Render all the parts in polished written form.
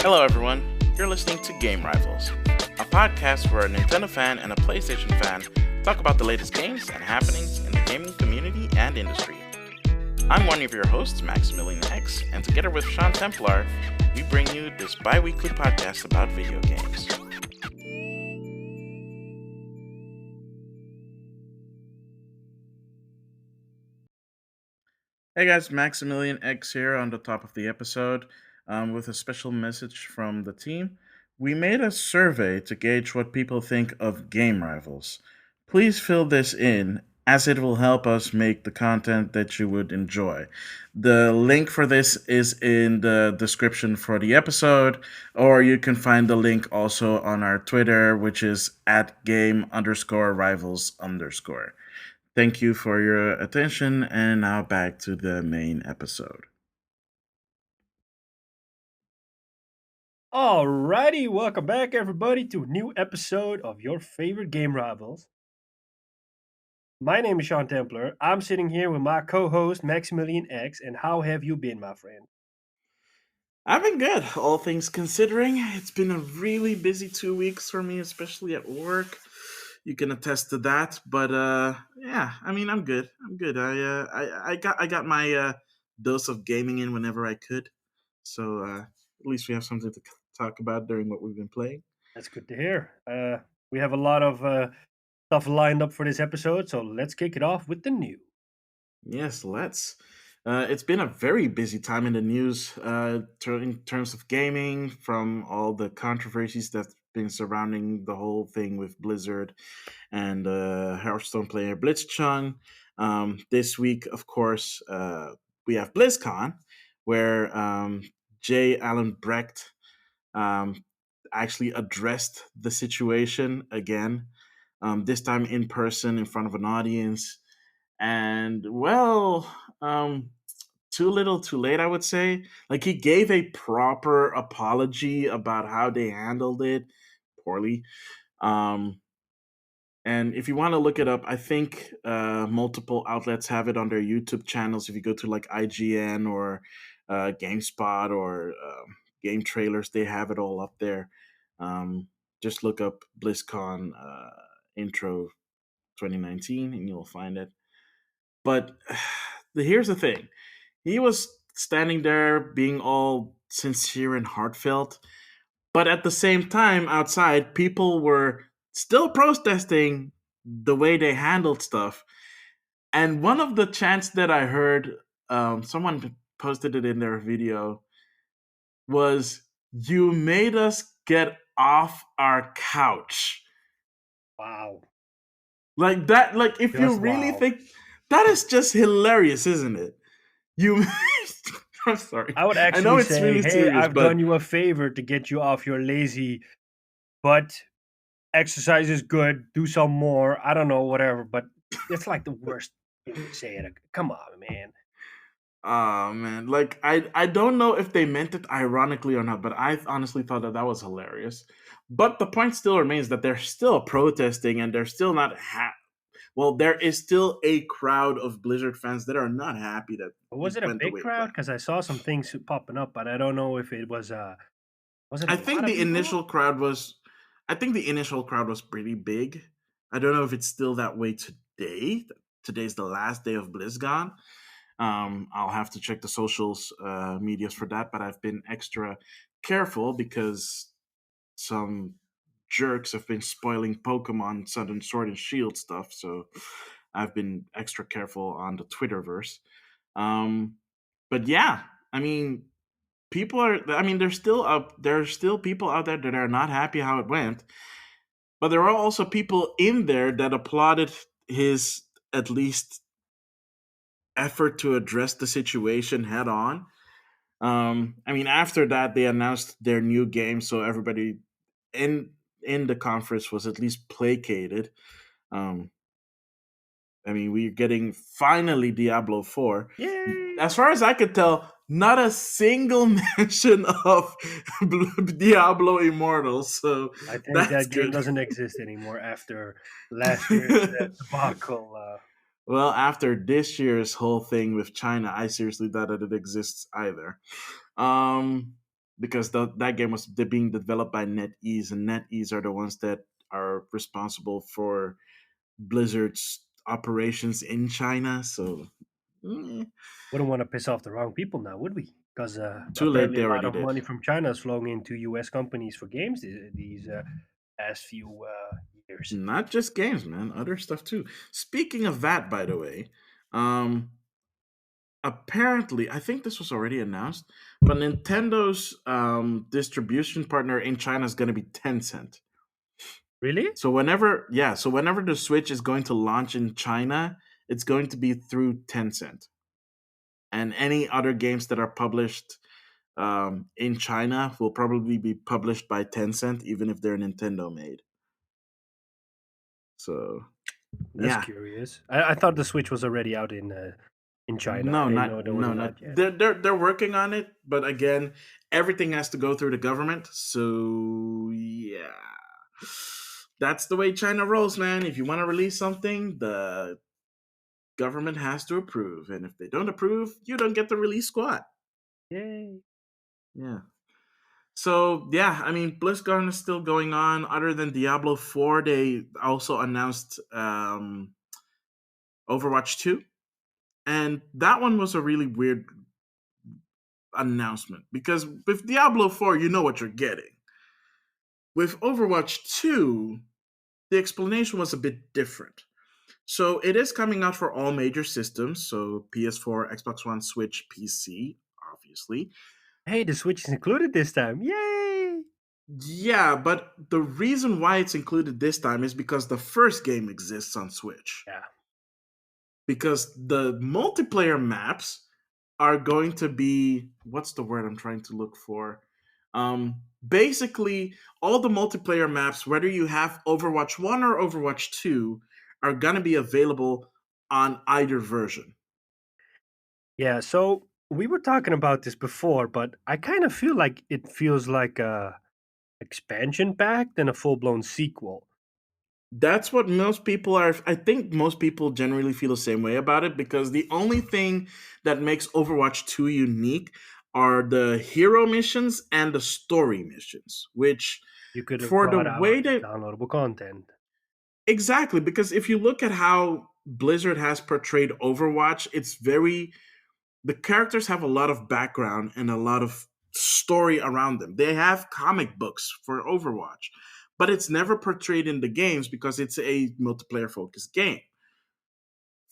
Hello, everyone. You're listening to Game Rivals, a podcast where a Nintendo fan and a PlayStation fan talk about the latest games and happenings in the gaming community and industry. I'm one of your hosts, Maximilian X, and together with Sean Templar, we bring you this bi weekly podcast about video games. Hey guys, Maximilian X here on the top of the episode with a special message from the team. We made a survey to gauge what people think of game rivals. Please fill this in as it will help us make the content that you would enjoy. The link for this is in the description for the episode, or you can find the link also on our Twitter, which is at game_rivals_. Thank you for your attention, and now back to the main episode. Alrighty, welcome back everybody to a new episode of your favorite game rivals. My name is Sean Templar. I'm sitting here with my co-host Maximilian X, and how have you been, my friend? I've been good, all things considering. It's been a really busy 2 weeks for me, especially at work. You can attest to that, but yeah, I mean, I'm good. I'm good. I got my dose of gaming in whenever I could, so at least we have something to talk about during what we've been playing. That's good to hear. We have a lot of stuff lined up for this episode, so let's kick it off with the news. Yes, let's. It's been a very busy time in the news in terms of gaming, from all the controversies that's been surrounding the whole thing with Blizzard and Hearthstone player BlizzCon. This week, of course, we have BlizzCon, where J. Allen Brecht um, actually addressed the situation again, this time in person in front of an audience. And well, too little, too late, I would say. Like, he gave a proper apology about how they handled it poorly. Um, and if you want to look it up, I think multiple outlets have it on their YouTube channels. If you go to like IGN or GameSpot or Game Trailers, they have it all up there. Just look up BlizzCon intro 2019 and you'll find it. But here's the thing. He was standing there being all sincere and heartfelt, but at the same time, outside, people were still protesting the way they handled stuff. And one of the chants that I heard, someone posted it in their video, was, "You made us get off our couch." Wow. Like that, like if you Just really wow. think that is just hilarious, isn't it? You I'm sorry. I would I know actually it's say, really hey, serious, I've but done you a favor to get you off your lazy butt. Exercise is good. Do some more. I don't know, whatever. But it's like the worst thing to say. Come on, man. oh man, like I don't know if they meant it ironically or not, but I honestly thought that that was hilarious. But the point still remains that they're still protesting and they're still not well, there is still a crowd of Blizzard fans that are not happy that Was it it a went the big way it crowd? went. Because I saw some things popping up, but I don't know if it was. Was it a I lot think of the people? initial crowd was I think the initial crowd was pretty big. I don't know if it's still that way today. Today's the last day of BlizzCon. I'll have to check the socials medias for that, but I've been extra careful because some jerks have been spoiling Pokemon Sun Sword and Shield stuff, so I've been extra careful on the Twitterverse. Um, but yeah, I mean, people are. I mean, there's still up. There's still people out there that are not happy how it went, but there are also people in there that applauded his at least effort to address the situation head on. I mean, after that, they announced their new game, so everybody in in the conference was at least placated. Um, I mean, we're getting finally Diablo 4. Yay! As far as I could tell, not a single mention of Diablo Immortal, so I think that's that game good. doesn't exist anymore after last year's debacle. Well, after this year's whole thing with China, I seriously doubt that it exists either. Um, because that game was being developed by NetEase, and NetEase are the ones that are responsible for Blizzard's operations in China. So Wouldn't want to piss off the wrong people now, would we? Because too late, apparently they a lot already of did. money from China is flowing into U.S. companies for games these past few years. Not just games, man, other stuff too. Speaking of that, by the way, um, apparently, I think this was already announced, but Nintendo's distribution partner in China is going to be Tencent. Really? So whenever the Switch is going to launch in China, it's going to be through Tencent, and any other games that are published in China will probably be published by Tencent, even if they're Nintendo made. So That's yeah, curious. I thought the Switch was already out in China. I no, didn't know not there was no, an not out yet. they're working on it, but again, everything has to go through the government. So yeah, that's the way China rolls, man. If you want to release something, the government has to approve, and if they don't approve, you don't get the release squad. Yay! Yeah. So yeah, I mean, BlizzCon is still going on. Other than Diablo 4, they also announced Overwatch 2, and that one was a really weird announcement because with Diablo 4, you know what you're getting. With Overwatch 2, the explanation was a bit different. So it is coming out for all major systems, so PS4, Xbox One, Switch, PC, obviously. Hey, the Switch is included this time. Yay! Yeah, but the reason why it's included this time is because the first game exists on Switch. Yeah. Because the multiplayer maps are going to be, what's the word I'm trying to look for? Basically, all the multiplayer maps, whether you have Overwatch 1 or Overwatch 2, are going to be available on either version. Yeah, so we were talking about this before, but I kind of feel like it feels like a expansion pack than a full-blown sequel. That's what most people are. I think most people generally feel the same way about it because the only thing that makes Overwatch 2 unique are the hero missions and the story missions, which You could have for the brought out way that downloadable content. exactly, because if you look at how Blizzard has portrayed Overwatch, it's very, the characters have a lot of background and a lot of story around them. They have comic books for Overwatch, but it's never portrayed in the games because it's a multiplayer focused game.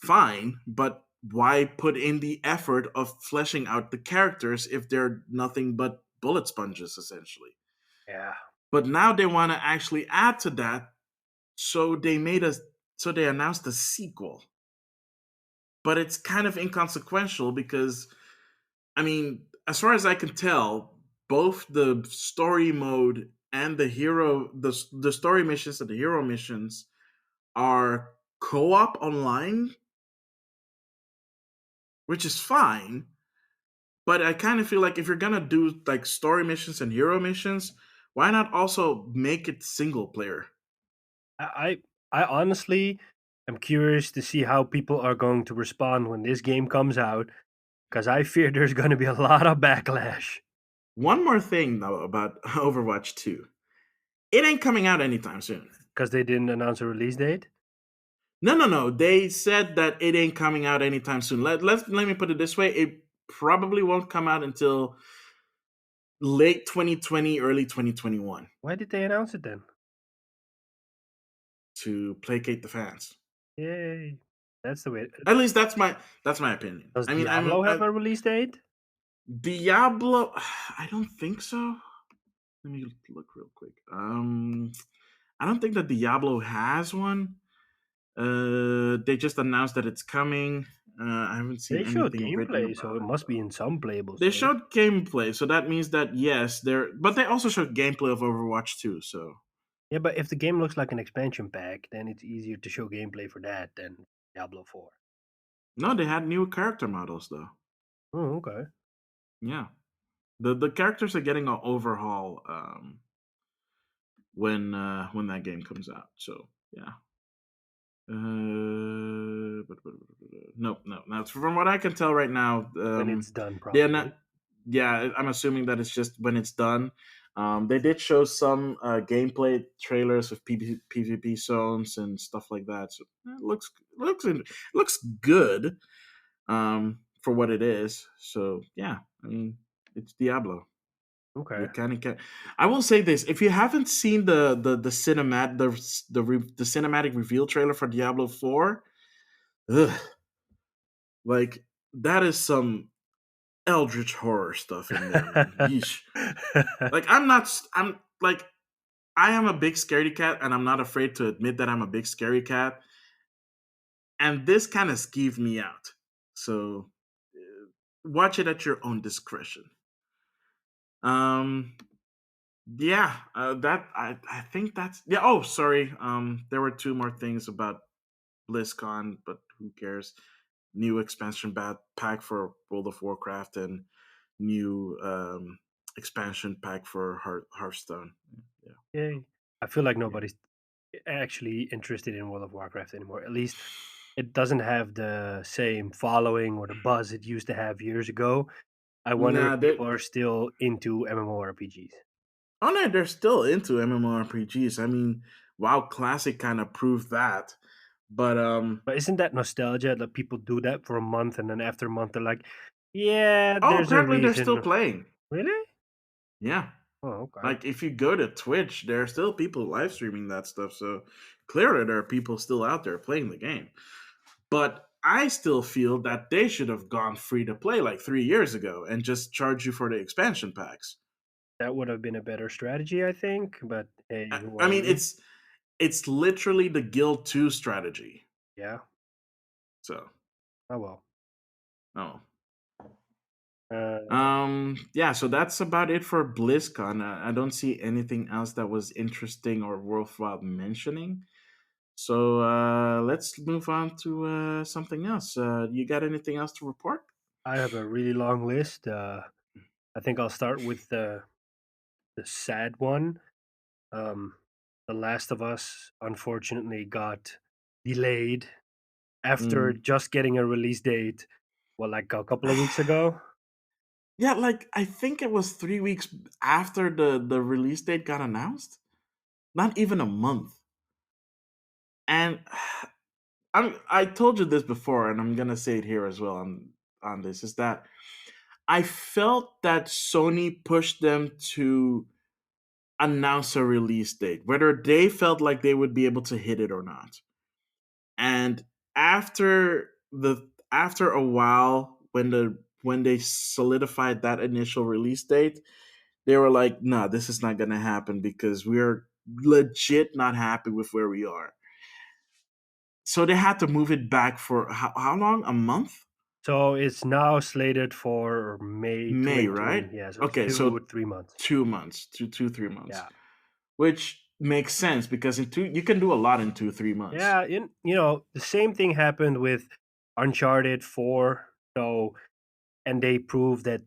Fine, but why put in the effort of fleshing out the characters if they're nothing but bullet sponges essentially? Yeah. But now they want to actually add to that, so they announced a sequel. But it's kind of inconsequential because I mean, as far as I can tell, both the story mode and the story missions and the hero missions are co-op online, which is fine. But I kind of feel like if you're gonna do like story missions and hero missions, why not also make it single player? I I honestly am curious to see how people are going to respond when this game comes out because I fear there's going to be a lot of backlash One more thing though about Overwatch 2. It ain't coming out anytime soon. because they didn't announce a release date. No, no, no. They said that it ain't coming out anytime soon. Let me put it this way. It probably won't come out until late 2020, early 2021 Why did they announce it then? to placate the fans. Yay. That's the way. At least that's my opinion. Does I mean, Diablo have a release date? Diablo. I don't think so. Let me look real quick. I don't think that Diablo has one. They just announced that it's coming. I haven't seen They showed anything written gameplay, so about it it must be though. in some playable They state. showed gameplay, so that means that yes, but they also showed gameplay of Overwatch 2. So Yeah, but if the game looks like an expansion pack, then it's easier to show gameplay for that than Diablo 4. no, they had new character models though. Oh, okay. Yeah, the characters are getting an overhaul when that game comes out. So yeah. No, no. Now, from what I can tell right now, When it's done, they anno- probably. yeah, I'm assuming that it's just when it's done. They did show some gameplay trailers with PvP zones and stuff like that. So looks good for what it is. So yeah, I mean, it's Diablo. You Okay. kind of can. I will say this: if you haven't seen the cinemat the cinematic reveal trailer for Diablo 4, ugh, like that is some eldritch horror stuff in there, man. Yeesh. Like I'm like I am a big scaredy cat, and I'm not afraid to admit that I'm a big scary cat. And this kind of skeeved me out. So watch it at your own discretion. Um, yeah, that I think that's yeah. Oh, sorry. There were two more things about BlizzCon, but who cares? New expansion pack for World of Warcraft and new expansion pack for Hearthstone. Yeah. Yay. I feel like Yeah. nobody's actually interested in World of Warcraft anymore. At least it doesn't have the same following or the buzz it used to have years ago. I wonder Nah, if people are still into MMORPGs. oh no, they're still into MMORPGs. I mean, WoW Classic kind of proved that. But But isn't that nostalgia that people do that for a month and then after a month they're like, yeah, oh, there's a apparently they're still reason. playing. Really? Yeah. Oh, okay. Like if you go to Twitch, there are still people live streaming that stuff. So clearly there are people still out there playing the game. But I still feel that they should have gone free to play like 3 years ago and just charge you for the expansion packs. That would have been a better strategy, I think. But hey, who I are mean, we? it's literally the Guild 2 strategy. Yeah. So, Oh well. oh. Uh, Yeah, so that's about it for BlizzCon. I don't see anything else that was interesting or worthwhile mentioning. So let's move on to something else. You got anything else to report? I have a really long list. I think I'll start with the sad one. Um, the Last of Us unfortunately got delayed after Mm. just getting a release date. Well, like a couple of weeks ago. Yeah, like I think it was 3 weeks after the release date got announced. Not even a month. And I told you this before, and I'm gonna say it here as well on this is that I felt that Sony pushed them to announce a release date, whether they felt like they would be able to hit it or not. And after a while, when they solidified that initial release date, they were like, "No, this is not going to happen because we're legit not happy with where we are." So they had to move it back for how long? A month? So it's now slated for May May, right? 2020. Yeah, so it's Okay, so 3 months. 2 months, 3 months, Yeah. which makes sense because in two you can do a lot in 2 3 months. Yeah, the same thing happened with Uncharted 4. So, and they proved that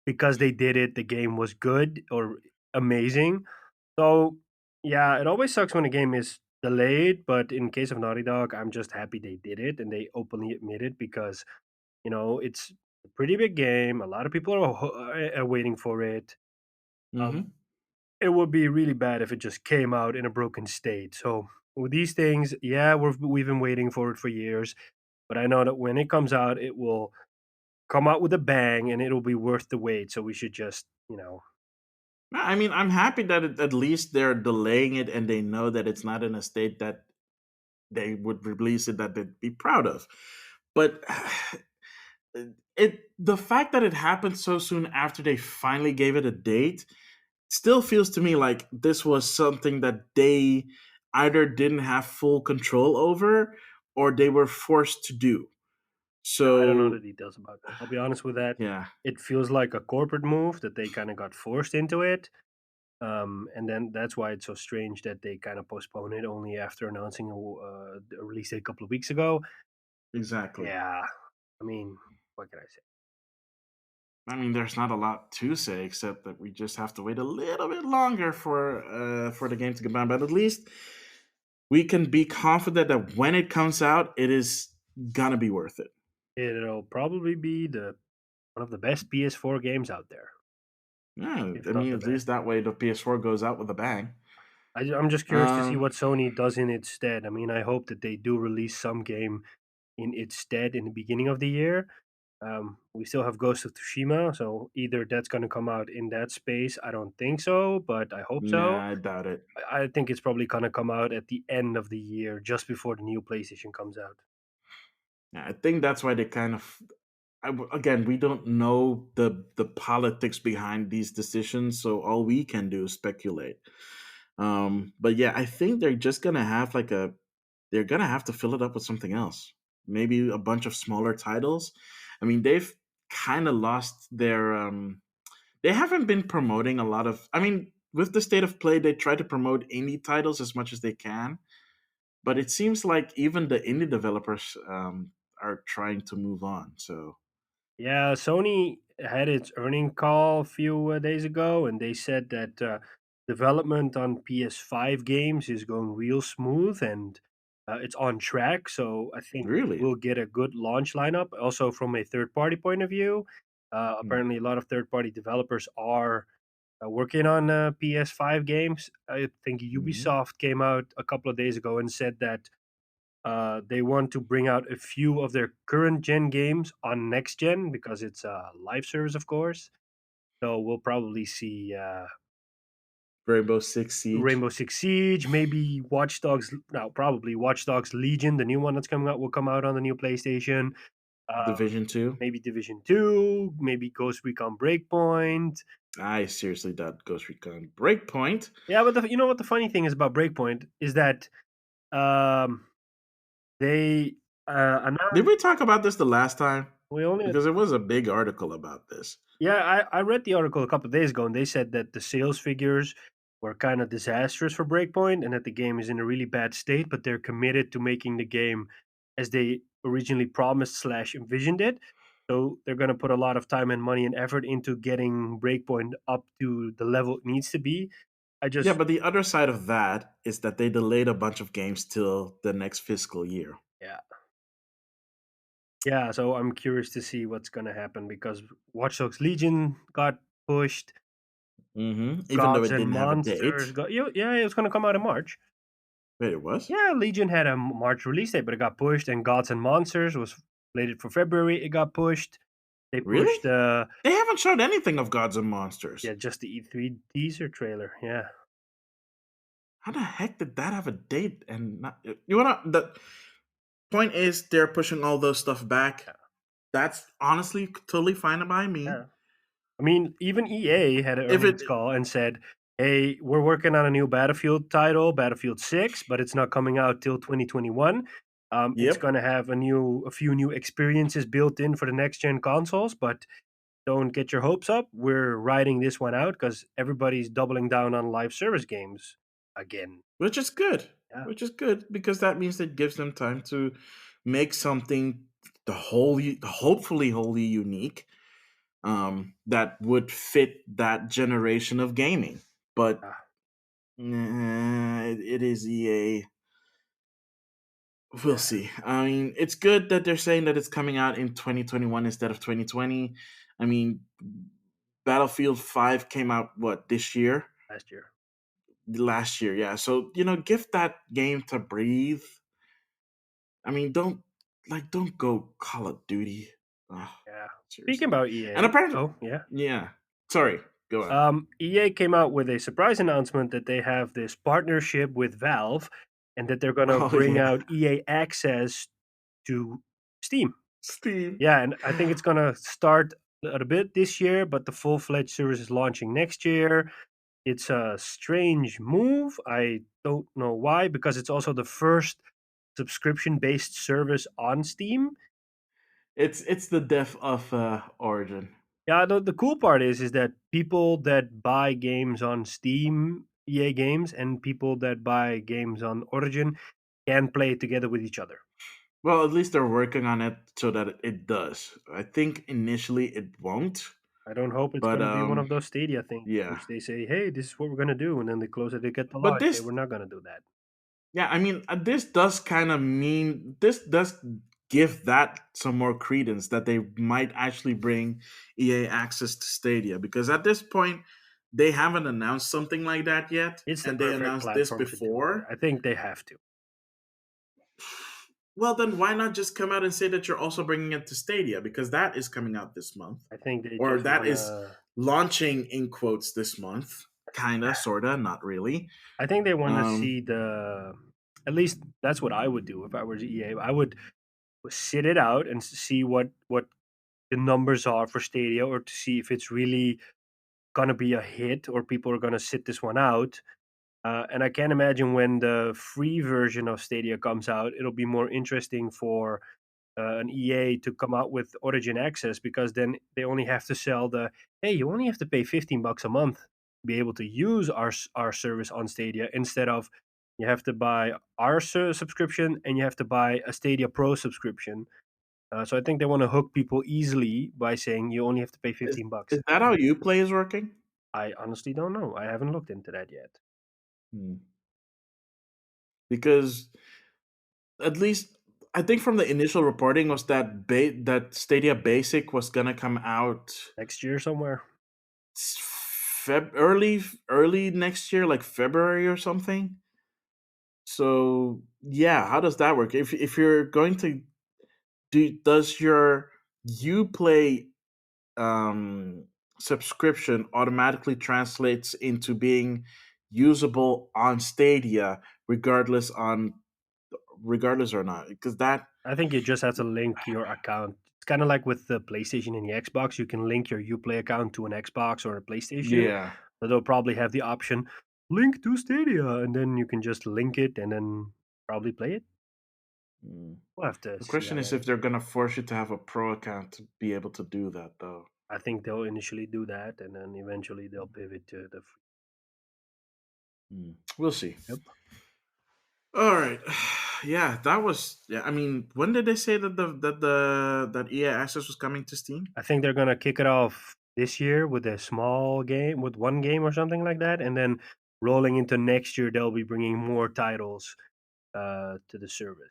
because they did it, the game was good or amazing. So, yeah, it always sucks when a game is delayed, but in case of Naughty Dog, I'm just happy they did it and they openly admit it because, it's a pretty big game. A lot of people are waiting for it. Um, Hmm. it would be really bad if it just came out in a broken state. So, with these things, yeah, we've been waiting for it for years, but I know that when it comes out, it will come out with a bang and it'll be worth the wait. So we should just, I mean, I'm happy that at least they're delaying it and they know that it's not in a state that they would release it that they'd be proud of. But the fact that it happened so soon after they finally gave it a date still feels to me like this was something that they either didn't have full control over or they were forced to do. I don't know the So details about that. I'll be honest with that. yeah, It feels like a corporate move that they kind of got forced into it. And then that's why it's so strange that they kind of postponed it only after announcing a release date a couple of weeks ago. exactly. Yeah, I mean, what can I say? I mean, there's not a lot to say except that we just have to wait a little bit longer for the game to come out. But at least we can be confident that when it comes out, it is gonna be worth it. It'll probably be the One of the best PS4 games out there, Yeah, if I not mean, the at best. least that way the PS4 goes out with a bang. I'm just curious to see Um, what Sony does in its stead. I mean, I hope that they do release some game in its stead in the beginning of the year. We still have Ghost of Tsushima, so either that's going to come out in that space. I don't think so, but I hope so. nah, I doubt it. I think it's probably going to come out at the end of the year, just before the new PlayStation comes out. Yeah, I think that's why they kind of. Again, we don't know the politics behind these decisions, so all we can do is speculate. But yeah, I think they're just gonna have like a. They're gonna have to fill it up with something else. Maybe a bunch of smaller titles. I mean, they've kind of lost their. They haven't been promoting a lot of. I mean, with the state of play, they try to promote indie titles as much as they can, but it seems like even the indie developers are trying to move on. So Yeah, Sony had its earning call a few days ago, and they said that development on PS5 games is going real smooth and it's on track. So I think really, we'll get a good launch lineup. Also, from a third party point of view, hmm, apparently a lot of third party developers are working on PS5 games. I think mhm. Ubisoft came out a couple of days ago and said that they want to bring out a few of their current gen games on next gen because it's a live service, of course. So we'll probably see Rainbow Six Siege, Rainbow Six Siege, maybe Watch Dogs. No, probably Watch Dogs Legion, the new one that's coming out, will come out on the new PlayStation. Division Two. Maybe Division Two, maybe Ghost Recon Breakpoint. I seriously doubt Ghost Recon Breakpoint. Yeah, but you know what the funny thing is about Breakpoint is that um, they Did announced we talk about this the last time? we only Because it was a big article about this. Yeah, I read the article a couple of days ago, and they said that the sales figures were kind of disastrous for Breakpoint, and that the game is in a really bad state. But they're committed to making the game as they originally promised slash envisioned it. So they're going to put a lot of time and money and effort into getting Breakpoint up to the level it needs to be. I Yeah, just but the other side of that is that they delayed a bunch of games till the next fiscal year. yeah yeah. So I'm curious to see what's going to happen because Watch Dogs Legion got pushed, Even though Gods it and didn't have a Monsters date. got yeah, it was going to come out in March. Wait, it was? Yeah, Legion had a March release date, but it got pushed, and Gods and Monsters was slated for February. It got pushed. They Really? pushed, They haven't showed anything of Gods and Monsters. yeah, just the E3 teaser trailer. Yeah, How the heck did that have a date and not? You wanna? The point is, they're pushing all those stuff back. yeah, That's honestly totally fine by me. yeah. I mean, even EA had an If it, earnings call and said, "Hey, we're working on a new Battlefield title, Battlefield 6, but it's not coming out till 2021. It's yep, going to have a few new experiences built in for the next gen consoles, but don't get your hopes up. We're riding this one out because everybody's doubling down on live service games again." which is good, Yeah, because that means it gives them time to make something hopefully wholly unique, that would fit that generation of gaming. But yeah, it is EA. We'll yeah, see. I mean, it's good that they're saying that it's coming out in 2021 instead of 2020. I mean, Battlefield 5 came out what this year? last year. Last year, yeah. So, give that game to breathe. I mean, don't go Call of Duty. Ugh, Yeah. Speaking seriously. about And EA, apparently, oh yeah. yeah. Sorry, go on. EA came out with a surprise announcement that they have this partnership with Valve, and that they're gonna Oh bring yeah, out EA Access to Steam. Steam. Yeah, and I think it's gonna start at a bit this year, but the full-fledged service is launching next year. It's a strange move. I don't know why, because it's also the first subscription-based service on Steam. It's the death of Origin. Yeah, the cool part is that people that buy games on Steam, EA games, and people that buy games on Origin can play together with each other. Well, at least they're working on it so that it does. I think initially it won't, I don't hope it's but gonna be one of those Stadia things, yeah. which they say, "Hey, this is what we're gonna do," and then they close it, they get the law But say, "We're this not gonna do that." Yeah, I mean, this does kind of mean this does give that some more credence that they might actually bring EA access to Stadia, because at this point they haven't announced something like that yet, It's the and they perfect announced this platform to do it. before. I think they have to. Well, then why not just come out and say that you're also bringing it to Stadia, because that is coming out this month, I think they or just that want is to. launching in quotes this month, kinda, sorta, not really. I think they want to Um, see the. At least that's what I would do if I were EA. I would sit it out and see what the numbers are for Stadia, or to see if it's really gonna be a hit or people are gonna sit this one out. And I can imagine when the free version of Stadia comes out, it'll be more interesting for an EA to come out with Origin Access, because then they only have to sell the hey, you only have to pay $15 a month to be able to use our service on Stadia, instead of you have to buy our subscription and you have to buy a Stadia Pro subscription. So I think they want to hook people easily by saying you only have to pay is, 15 bucks. is that how Uplay is working? I honestly don't know. I haven't looked into that yet. Hmm. Because at least I think from the initial reporting was that that Stadia Basic was gonna come out Next year somewhere. early next year, like February or something. So yeah, how does that work? If you're going to does your Uplay um, subscription automatically translates into being usable on Stadia, regardless or not? Because that I think you just have to link your account. It's kind of like with the PlayStation and the Xbox. You can link your Uplay account to an Xbox or a PlayStation. yeah. So they'll probably have the option link to Stadia, and then you can just link it and then probably play it. Mm. We'll have to The see question how is that if is. they're gonna force you to have a pro account to be able to do that, though. I think they'll initially do that, and then eventually they'll pivot to the free. Mm. We'll see. Yep. All right. Yeah, that was. Yeah, I mean, when did they say that that EA Access was coming to Steam? I think they're gonna kick it off this year with a small game, with one game or something like that, and then rolling into next year, they'll be bringing more titles to the service.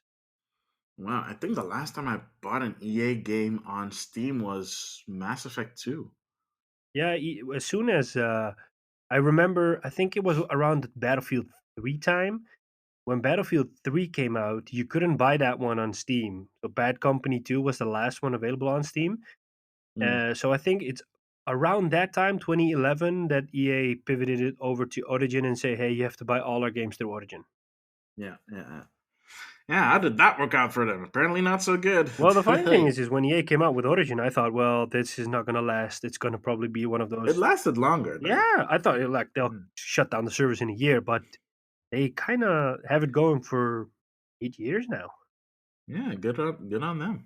Wow, I think the last time I bought an EA game on Steam was Mass Effect 2. Yeah, as soon as I remember, I think it was around Battlefield 3 time. When Battlefield 3 came out, you couldn't buy that one on Steam. So Bad Company 2 was the last one available on Steam. Mm. So I think it's around that time, 2011, that EA pivoted it over to Origin and say, hey, you have to buy all our games through Origin. Yeah, yeah, yeah. Yeah, how did that work out for them? Apparently not so good. Well, the funny thing is when EA came out with Origin, I thought, well, this is not going to last. It's going to probably be one of It those. lasted longer though. Yeah, I thought like they'll Mm. shut down the service in a year, but they kind of have it going for 8 years now. Yeah, good on them.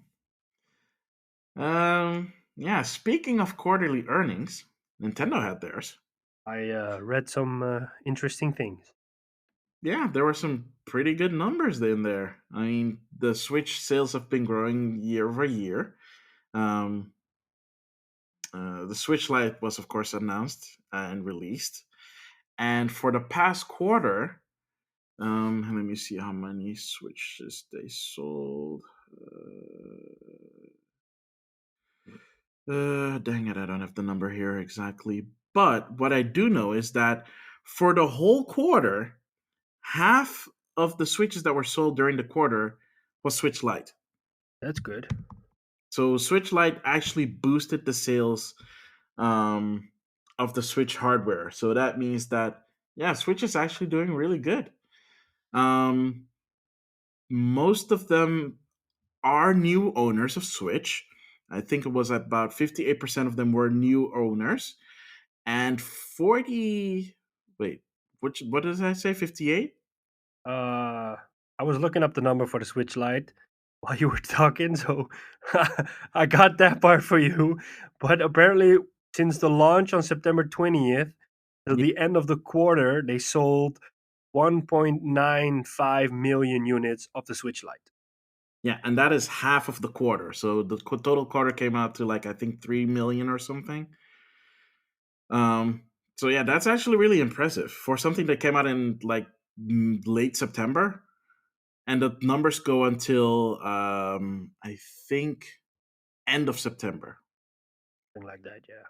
Yeah, speaking of quarterly earnings, Nintendo had theirs. I read some interesting things. Yeah, there were some pretty good numbers in there. I mean, the Switch sales have been growing year over year. Um, the Switch Lite was, of course, announced and released. And for the past quarter, let me see how many Switches they sold. Dang it, I don't have the number here exactly. But what I do know is that for the whole quarter, half of the Switches that were sold during the quarter was Switch Lite. That's good. So Switch Lite actually boosted the sales um, of the Switch hardware. So that means that yeah, Switch is actually doing really good. Um, most of them are new owners of Switch. I think it was about 58% of them were new owners, and 40. Wait, what did I say? 58? Uh, I was looking up the number for the Switch Lite while you were talking, so I got that part for you. But apparently, since the launch on September 20th till Yeah, the end of the quarter, they sold 1.95 million units of the Switch Lite. yeah, and that is half of the quarter. So the total quarter came out to like I think 3 million or something. Um, so yeah, that's actually really impressive for something that came out in like late September. and the numbers go until I think end of September. Something like that. Yeah.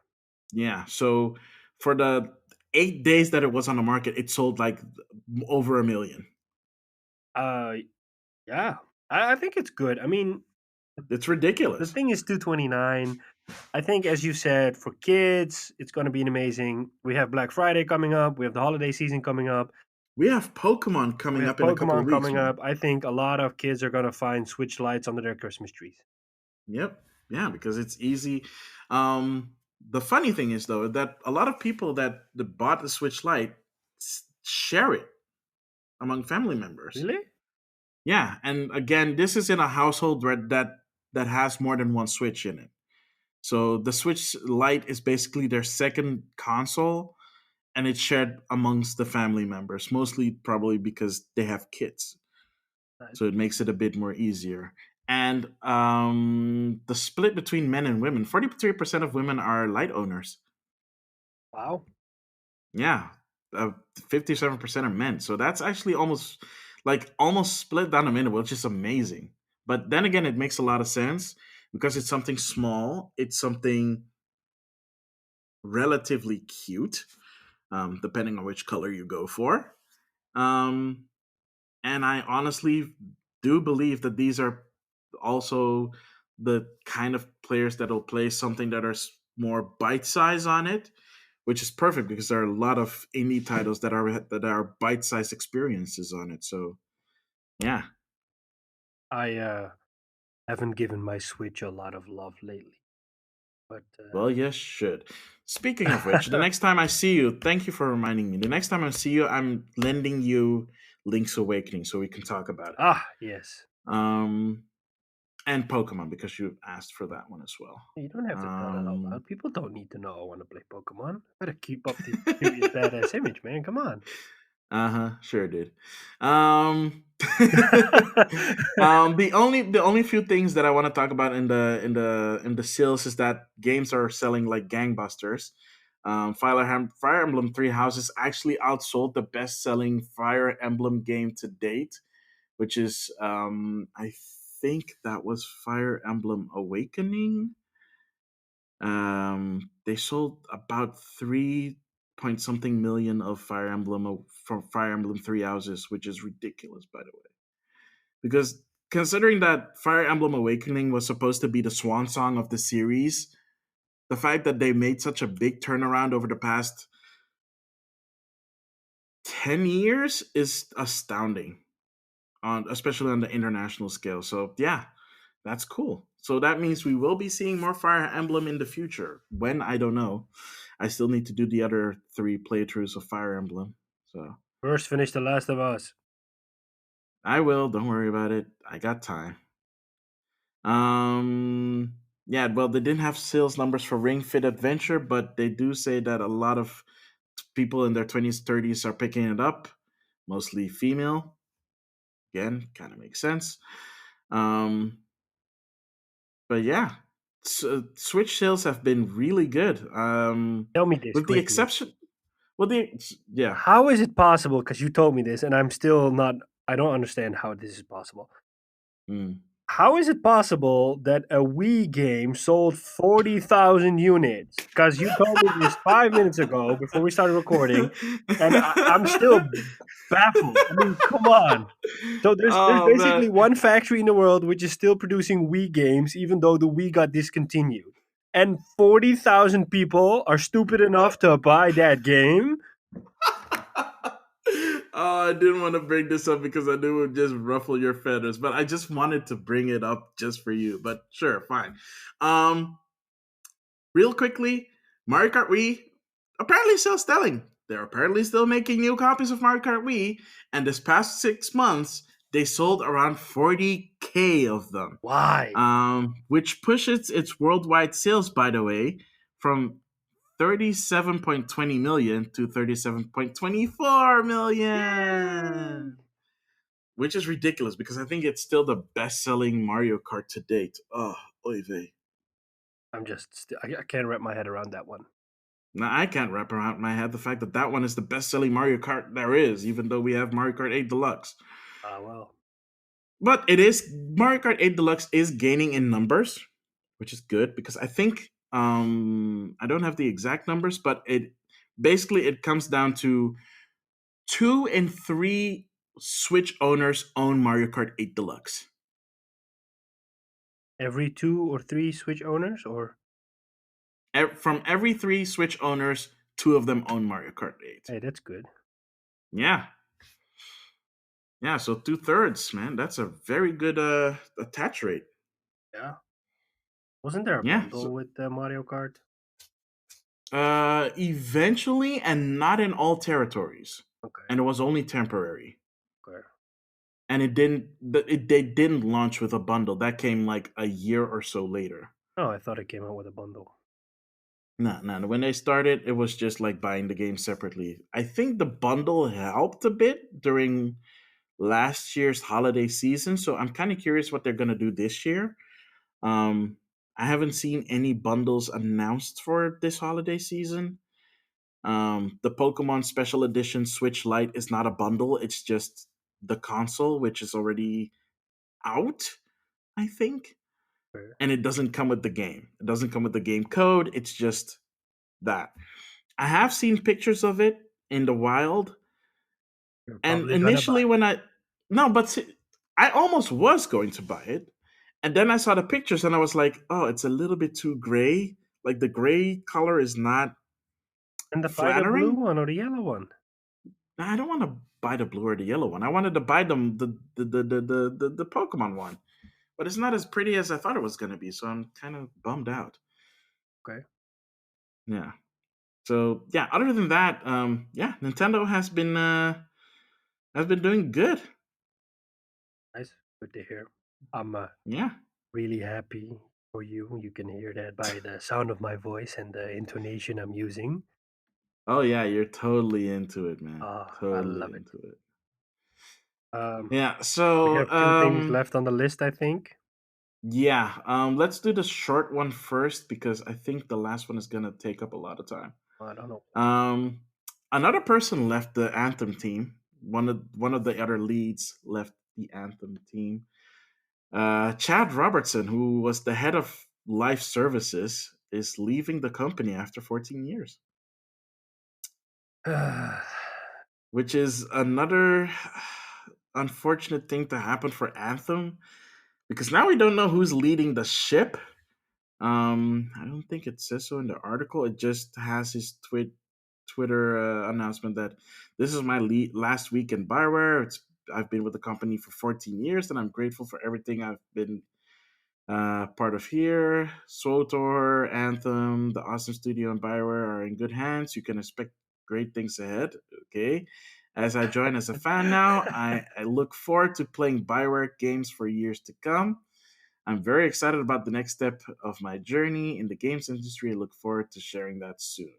Yeah. So for the 8 days that it was on the market, it sold like over a million. Uh, yeah. I think it's good. I mean, It's the ridiculous. thing is 229. I think, as you said, for kids, it's going to be amazing. We have Black Friday coming up. We have the holiday season coming up. We have Pokemon We coming have up in a couple of Pokemon weeks, coming man. up. I think a lot of kids are going to find Switch lights under their Christmas trees. Yep. Yeah, because it's easy. The funny thing is though that a lot of people that bought the Switch Lite share it among family members. Really? Yeah, and again, this is in a household that has more than one Switch in it. So the Switch Lite is basically their second console, and it's shared amongst the family members, mostly probably because they have kids. So Nice. it makes it a bit more easier. And the split between men and women: 43% of women are Lite owners. Wow. Yeah, 57% are men. So that's actually almost split down the middle, which is amazing. But then again, it makes a lot of sense because it's something small. It's something relatively cute, depending on which color you go for. Um, and I honestly do believe that these are also the kind of players that'll play something that are more bite size on it, which is perfect because there are a lot of indie titles that are bite sized experiences on it. So yeah, I haven't given my Switch a lot of love lately, but well, yes, should. Speaking of which, the next time I see you, thank you for reminding me. The next time I see you, I'm lending you Link's Awakening so we can talk about it. yes. Um, and Pokemon because you asked for that one as well. You don't have to tell that out Um, loud. People don't need to know I want to play Pokemon. Better keep up the serious badass image, man. Come on. uh-huh, sure dude. Um the only few things that I want to talk about in the sales is that games are selling like gangbusters. Fire Emblem Three Houses actually outsold the best-selling Fire Emblem game to date, which is I think that was Fire Emblem Awakening. They sold about 3 point something million of from Fire Emblem Three Houses, which is ridiculous, by the way. Because considering that Fire Emblem Awakening was supposed to be the swan song of the series, the fact that they made such a big turnaround over the past 10 years is astounding, especially on the international scale. So yeah, that's cool. So that means we will be seeing more Fire Emblem in the future. When, I don't know. I still need to do the other three playthroughs of Fire Emblem. So First, finish The Last of Us. I will. Don't worry about it. I got time. Um. Yeah. Well, they didn't have sales numbers for Ring Fit Adventure, but they do say that a lot of people in their 20s, 30s are picking it up, mostly female. Again, kind of makes sense. Um. But yeah, Switch sales have been really good. Tell me this With the quickly. exception, well, the yeah. How is it possible? Because you told me this, and I'm still not. I don't understand how this is possible. Mm. How is it possible that a Wii game sold 40,000 units? Because you told me this 5 minutes ago before we started recording, and I'm still baffled. I mean, come on. So there's Oh basically man. one factory in the world which is still producing Wii games, even though the Wii got discontinued. And 40,000 people are stupid enough to buy that game. Oh, I didn't want to bring this up because I knew it would just ruffle your feathers, but I just wanted to bring it up just for you. But sure, fine. Um, Real quickly, Mario Kart Wii apparently still selling. They're apparently still making new copies of Mario Kart Wii, and this past 6 months, they sold around 40K of them, Why? which pushes its worldwide sales, by the way, from 37.20 million to 37.24 Yay! million, which is ridiculous because I think it's still the best selling Mario Kart to date. Oh, oy vey. I can't wrap my head around that one. Now, I can't wrap around my head the fact that that one is the best selling Mario Kart there is, even though we have Mario Kart 8 Deluxe. Well. But it is Mario Kart 8 Deluxe is gaining in numbers, which is good because I think I don't have the exact numbers, but it basically it comes down to 2 in 3 Switch owners own Mario Kart 8 Deluxe. Every 2 or 3 Switch owners, or From every 3 Switch owners, 2 of them own Mario Kart 8. hey, that's good. Yeah, yeah. So 2/3, man. That's a very good attach rate. Yeah. Wasn't there a Yeah. bundle with Mario Kart? Eventually, and not in all territories, Okay. and it was only temporary. Okay. And they didn't launch with a bundle. That came like a year or so later. Oh, I thought it came out with a bundle. No, no. When they started, it was just like buying the game separately. I think the bundle helped a bit during last year's holiday season. So I'm kind of curious what they're gonna do this year. Um, I haven't seen any bundles announced for this holiday season. The Pokemon Special Edition Switch Lite is not a bundle; it's just the console, which is already out, I think, Okay. and it doesn't come with the game. It doesn't come with the game code. It's just that. I have seen pictures of it in the wild, You're and probably gonna buy initially it. when I no, but I almost was going to buy it, and then I saw the pictures and I was like, oh, it's a little bit too gray. Like the gray color is not And to buy the blue flattering. one or the yellow one. Nah, I don't want to buy the blue or the yellow one. I wanted to buy them the Pokemon one, but it's not as pretty as I thought it was gonna be. So I'm kind of bummed out. Okay. Yeah. So yeah. Other than that, yeah, Nintendo has been doing good. Nice. Good to hear. I'm Yeah. really happy for you. You can hear that by the sound of my voice and the intonation I'm using. Oh yeah, you're totally into it, man. I Totally love it. into it. Um, Yeah. we So have two things left on the list, I think. yeah. Let's do the short one first because I think the last one is gonna take up a lot of time. I don't know. Um, Another person left the Anthem team. One of the other leads left the Anthem team. Chad Robertson, who was the head of life services, is leaving the company after 14 years, which is another unfortunate thing to happen for Anthem because now we don't know who's leading the ship. I don't think it says so in the article. It just has his Twitter announcement that this is my last week in Bioware. I've been with the company for 14 years, and I'm grateful for everything I've been part of here. SWOTOR, Anthem, the awesome studio, and Bioware are in good hands. You can expect great things ahead. Okay. As I join as a fan now, I look forward to playing Bioware games for years to come. I'm very excited about the next step of my journey in the games industry. I look forward to sharing that soon.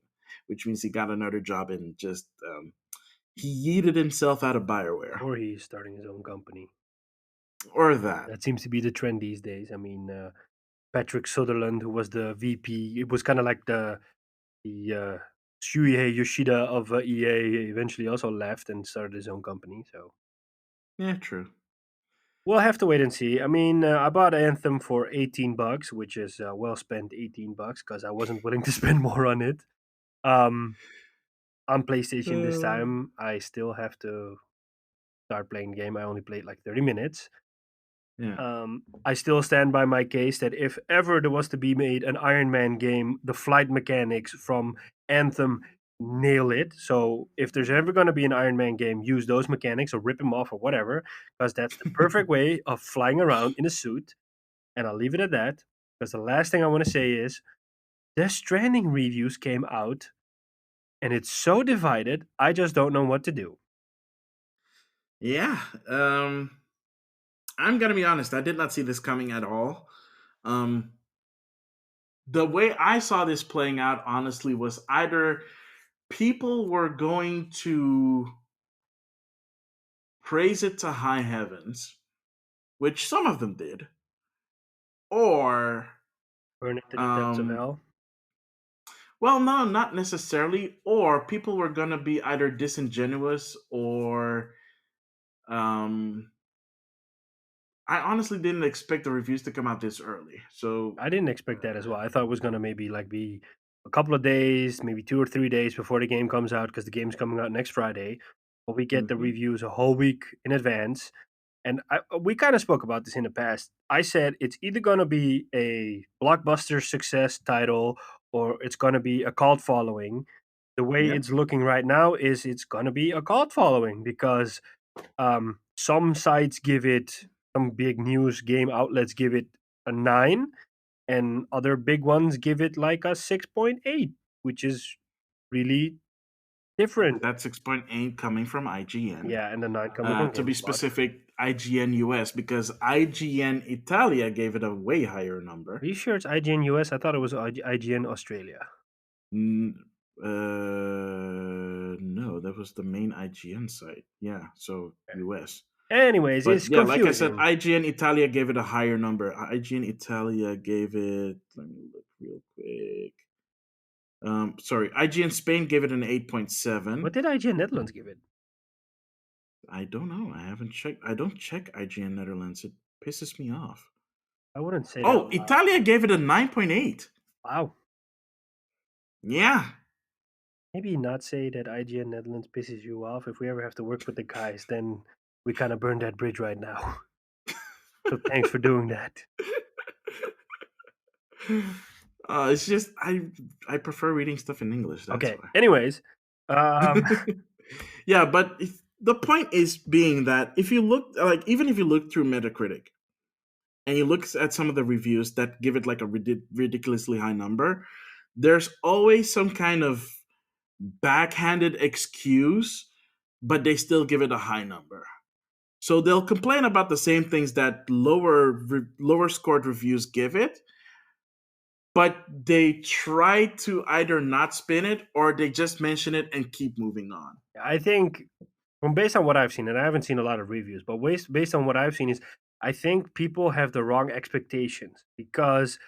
Which means he got another job and just he yeeted himself out of Bioware Or he's starting his own company. or that. That seems to be the trend these days. I mean, Patrick Sutherland, who was the VP, it was kind of like the Shuhei Yoshida of EA. Eventually, also left and started his own company. So Yeah, true. we'll have to wait and see. I mean, I bought Anthem for $18, which is well spent $18 because I wasn't willing to spend more on it. Um, on PlayStation this Uh, time, I still have to start playing the game. I only played like 30 minutes. yeah. I still stand by my case that if ever there was to be made an Iron Man game, the flight mechanics from Anthem nail it. So if there's ever going to be an Iron Man game, use those mechanics or rip them off or whatever, because that's the perfect way of flying around in a suit. And I'll leave it at that. Because the last thing I want to say is Death Stranding reviews came out and it's so divided, I just don't know what to do. Yeah. I'm gonna be honest. I did not see this coming at all. Um, the way I saw this playing out, honestly, was either people were going to praise it to high heavens, which some of them did, or Burn it to the depths of um, hell. well, no, not necessarily, or people were gonna be either disingenuous or um I honestly didn't expect the reviews to come out this early. So I didn't expect that as well. I thought it was gonna maybe like be a couple of days, maybe 2 or 3 days before the game comes out because the game's coming out next Friday. But we get the mhm. reviews a whole week in advance. And we kind of spoke about this in the past. I said it's either going to be a blockbuster success title or it's going to be a cult following. The way Yep. it's looking right now is it's going to be a cult following because some sites give it, some big news game outlets give it a 9, and other big ones give it like a 6.8, which is really different. That 6.8 coming from IGN. Yeah, and the 9 coming from To be GameSpot. specific, IGN US, because IGN Italia gave it a way higher Are number. you sure it's IGN US? I thought it was IGN Australia. N- no, that was the main IGN site. Yeah, so US. Anyways, But it's yeah, like I said, confusing. IGN Italia gave it a higher number. IGN Italia gave it. Let me look real quick. Sorry, IGN Spain gave it an What 8.7. did IGN Netherlands give it? I don't know. I haven't checked. I don't check IGN Netherlands. It pisses me off. I wouldn't say that Oh, loud. Italia gave it a 9.8. Wow. Yeah. Maybe not say that IGN Netherlands pisses you off. If we ever have to work with the guys, then we kind of burn that bridge right now. So thanks for doing that. It's just I prefer reading stuff in English. That's Okay. why. Anyways, um, Yeah, but the point is being that if you look like even if you look through Metacritic and you look at some of the reviews that give it like a ridiculously high number, there's always some kind of backhanded excuse, but they still give it a high number. So they'll complain about the same things that lower scored reviews give it, but they try to either not spin it or they just mention it and keep moving on. I think from based on what I've seen, and I haven't seen a lot of reviews, but based on what I've seen is I think people have the wrong expectations because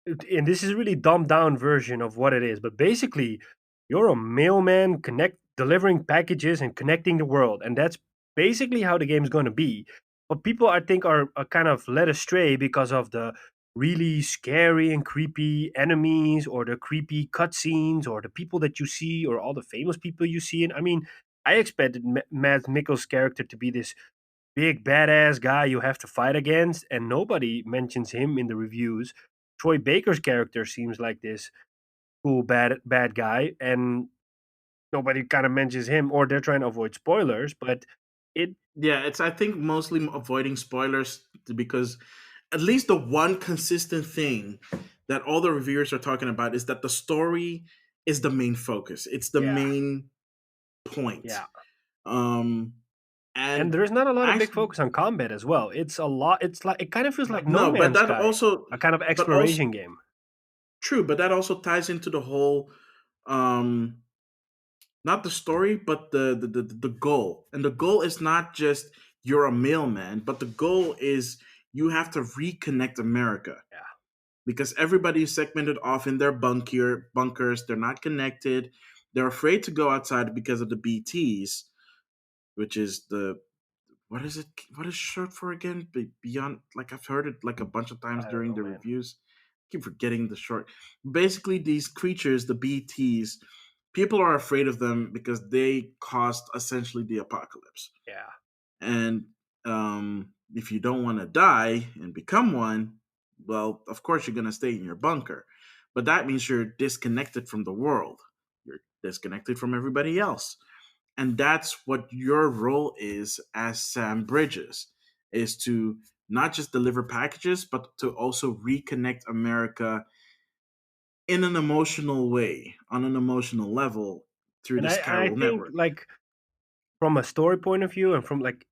and this is a really dumbed down version of what it is, but basically you're a mailman delivering packages and connecting the world, and that's basically how the game's going to be. But people I think are kind of led astray because of the really scary and creepy enemies or the creepy cutscenes or the people that you see or all the famous people you see. And I mean, I expected Matt Mikkel's character to be this big badass guy you have to fight against, and nobody mentions him in the reviews. Troy Baker's character seems like this cool bad guy, and nobody kind of mentions him, or they're trying to avoid spoilers. But it, Yeah, it's I think mostly avoiding spoilers because at least the one consistent thing that all the reviewers are talking about is that the story is the main focus. It's the yeah, main point. yeah, Um and and there's not a lot of big actually focus on combat as well. It's a lot. It's like it kind of feels like No no, but Man's that Sky, also a kind of but also exploration game. true, but that also ties into the whole um not the story, but the goal. And the goal is not just you're a mailman, but the goal is you have to reconnect America Yeah, because everybody's segmented off in their bunkers. They're not connected. They're afraid to go outside because of the BTs, which is the what is it? What is short for again? Beyond, like I've heard it like a bunch of times I don't during know, the man. reviews. I keep forgetting the short. Basically, these creatures, the BTs, people are afraid of them because they caused essentially the apocalypse. Yeah, And if you don't want to die and become one, well, of course you're gonna stay in your bunker. But that means you're disconnected from the world. You're disconnected from everybody else, and that's what your role is as Sam Bridges, is to not just deliver packages but to also reconnect America in an emotional way, on an emotional level, through and this I chiral think network. like from a story point of view and from like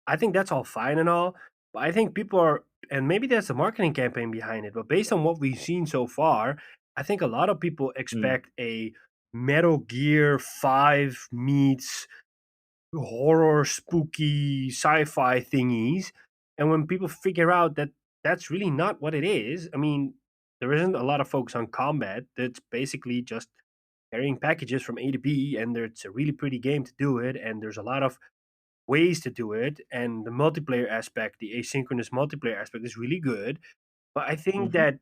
I think that's all fine and all, but I think people are, and maybe there's a marketing campaign behind it, but based on what we've seen so far, I think a lot of people Mm. expect a Metal Gear 5 meets horror, spooky sci fi thingies. And when people figure out that that's really not what it is, I mean, there isn't a lot of focus on combat. That's basically just carrying packages from A to B, and it's a really pretty game to do it. And there's a lot of ways to do it, and the multiplayer aspect, the asynchronous multiplayer aspect, is really good. But I think Hmm. that,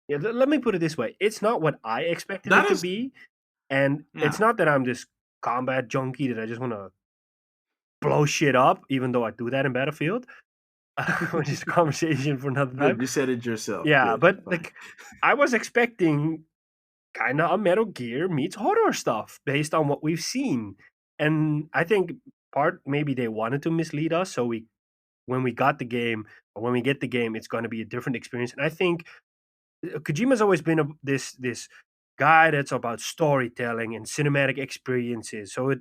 yeah, let me put it this way: it's not what I expected it That to is, be, and it's yeah. not that I'm this combat junkie that I just want to blow shit up, even though I do that in Battlefield, which is a conversation for another time. Good, you said it yourself. Yeah, Good, but fine. like, I was expecting kind of a Metal Gear meets horror stuff based on what we've seen, and I think part maybe they wanted to mislead us, so we when we got the game or when we get the game, it's going to be a different experience. And I think Kojima's always been this guy that's about storytelling and cinematic experiences. So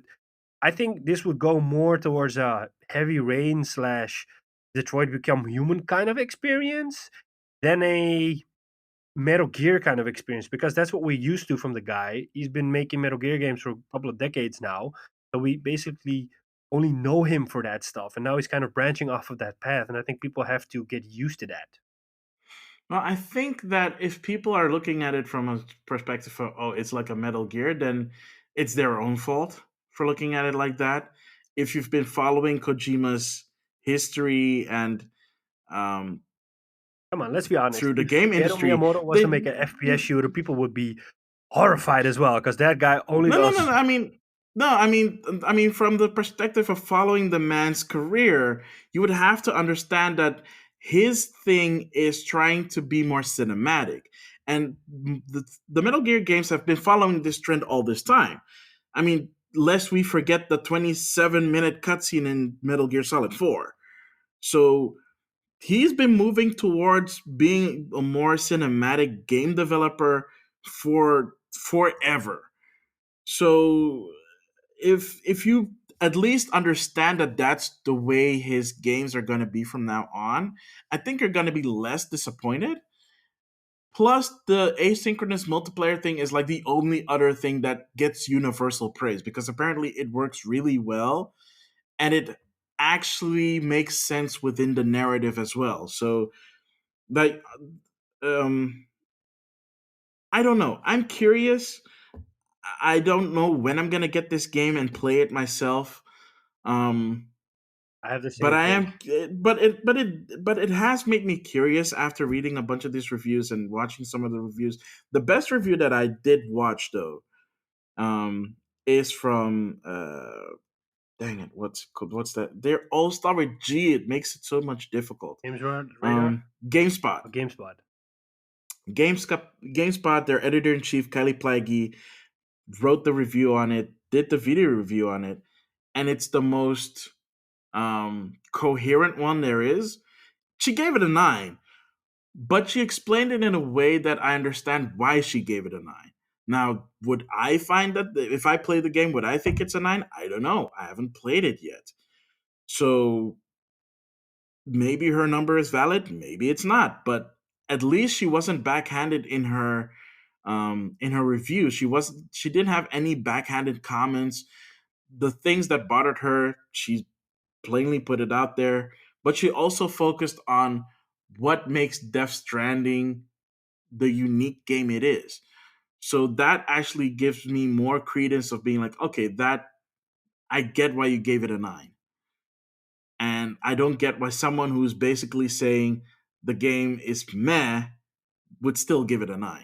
I think this would go more towards a Heavy Rain slash Detroit Become Human kind of experience than a Metal Gear kind of experience, because that's what we're used to from the guy. He's been making Metal Gear games for a couple of decades now, so we basically only know him for that stuff. And now he's kind of branching off of that path, and I think people have to get used to that. Well, I think that if people are looking at it from a perspective of, oh, it's like a Metal Gear, then it's their own fault for looking at it like that. If you've been following Kojima's history and um, Come on, let's be honest. through the If game Shigeru industry, Miyamoto was to they make an FPS shooter, people would be horrified as well, because that guy only no, no, no, does. no. I mean, from the perspective of following the man's career, you would have to understand that his thing is trying to be more cinematic, and the Metal Gear games have been following this trend all this time. I mean, lest we forget the 27-minute cutscene in Metal Gear Solid 4. So he's been moving towards being a more cinematic game developer for forever. So if you at least understand that that's the way his games are going to be from now on, I think you're going to be less disappointed. Plus, the asynchronous multiplayer thing is like the only other thing that gets universal praise because apparently it works really well and it actually makes sense within the narrative as well. So, like, um, I don't know. I'm curious. I don't know when I'm gonna get this game and play it myself. Um, I have the but same I thing. am, but it has made me curious after reading a bunch of these reviews and watching some of the reviews. The best review that I did watch though, um, is from dang it, what's that? They're all start with G. It makes it so much difficult. Games Radar, GameSpot, or GameSpot. GameSpot. Their editor in chief Kelly Plagge wrote the review on it, did the video review on it, and it's the most coherent one there is. She gave it a 9, but she explained it in a way that I understand why she gave it a 9. Now, would I find that if I play the game, would I think it's a 9? I don't know. I haven't played it yet. So maybe her number is valid, maybe it's not, but at least she wasn't backhanded in her review. She didn't have any backhanded comments. The things that bothered her, she plainly put it out there, but she also focused on what makes Death Stranding the unique game it is. So that actually gives me more credence of being like, okay, that I get why you gave it a 9. And I don't get why someone who's basically saying the game is meh would still give it a 9.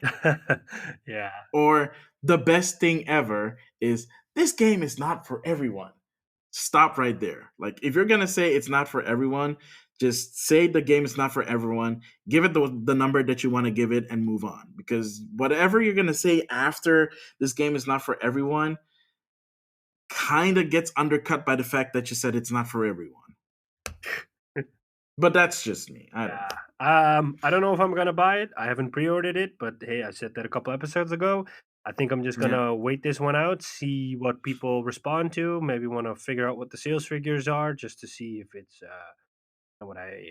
Yeah. Or the best thing ever is this game is not for everyone. Stop right there. Like if you're gonna say it's not for everyone, just say the game is not for everyone. Give it the number that you want to give it and move on. Because whatever you're gonna say after this game is not for everyone kind of gets undercut by the fact that you said it's not for everyone. But that's just me. I don't Yeah. know. I don't know if I'm gonna buy it. I haven't pre-ordered it, but hey, I said that a couple episodes ago. I think I'm just Yeah. gonna wait this one out, see what people respond to. Maybe want to figure out what the sales figures are, just to see if it's what I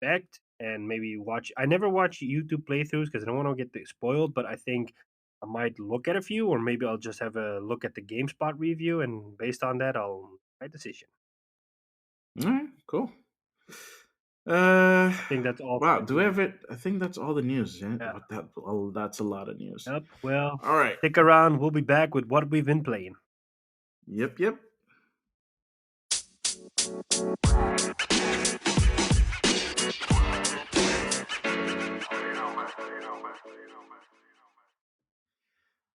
expect, and maybe watch. I never watch YouTube playthroughs because I don't want to get spoiled. But I think I might look at a few, or maybe I'll just have a look at the GameSpot review, and based on that, I'll make a decision. All right. Cool. Uh, I think that's all wow. for the Do we have news. it? I think that's all the news. Yeah. Yeah. What that? Oh, that's a lot of news. Yep. Well, All right. stick around. We'll be back with what we've been playing. Yep. Yep.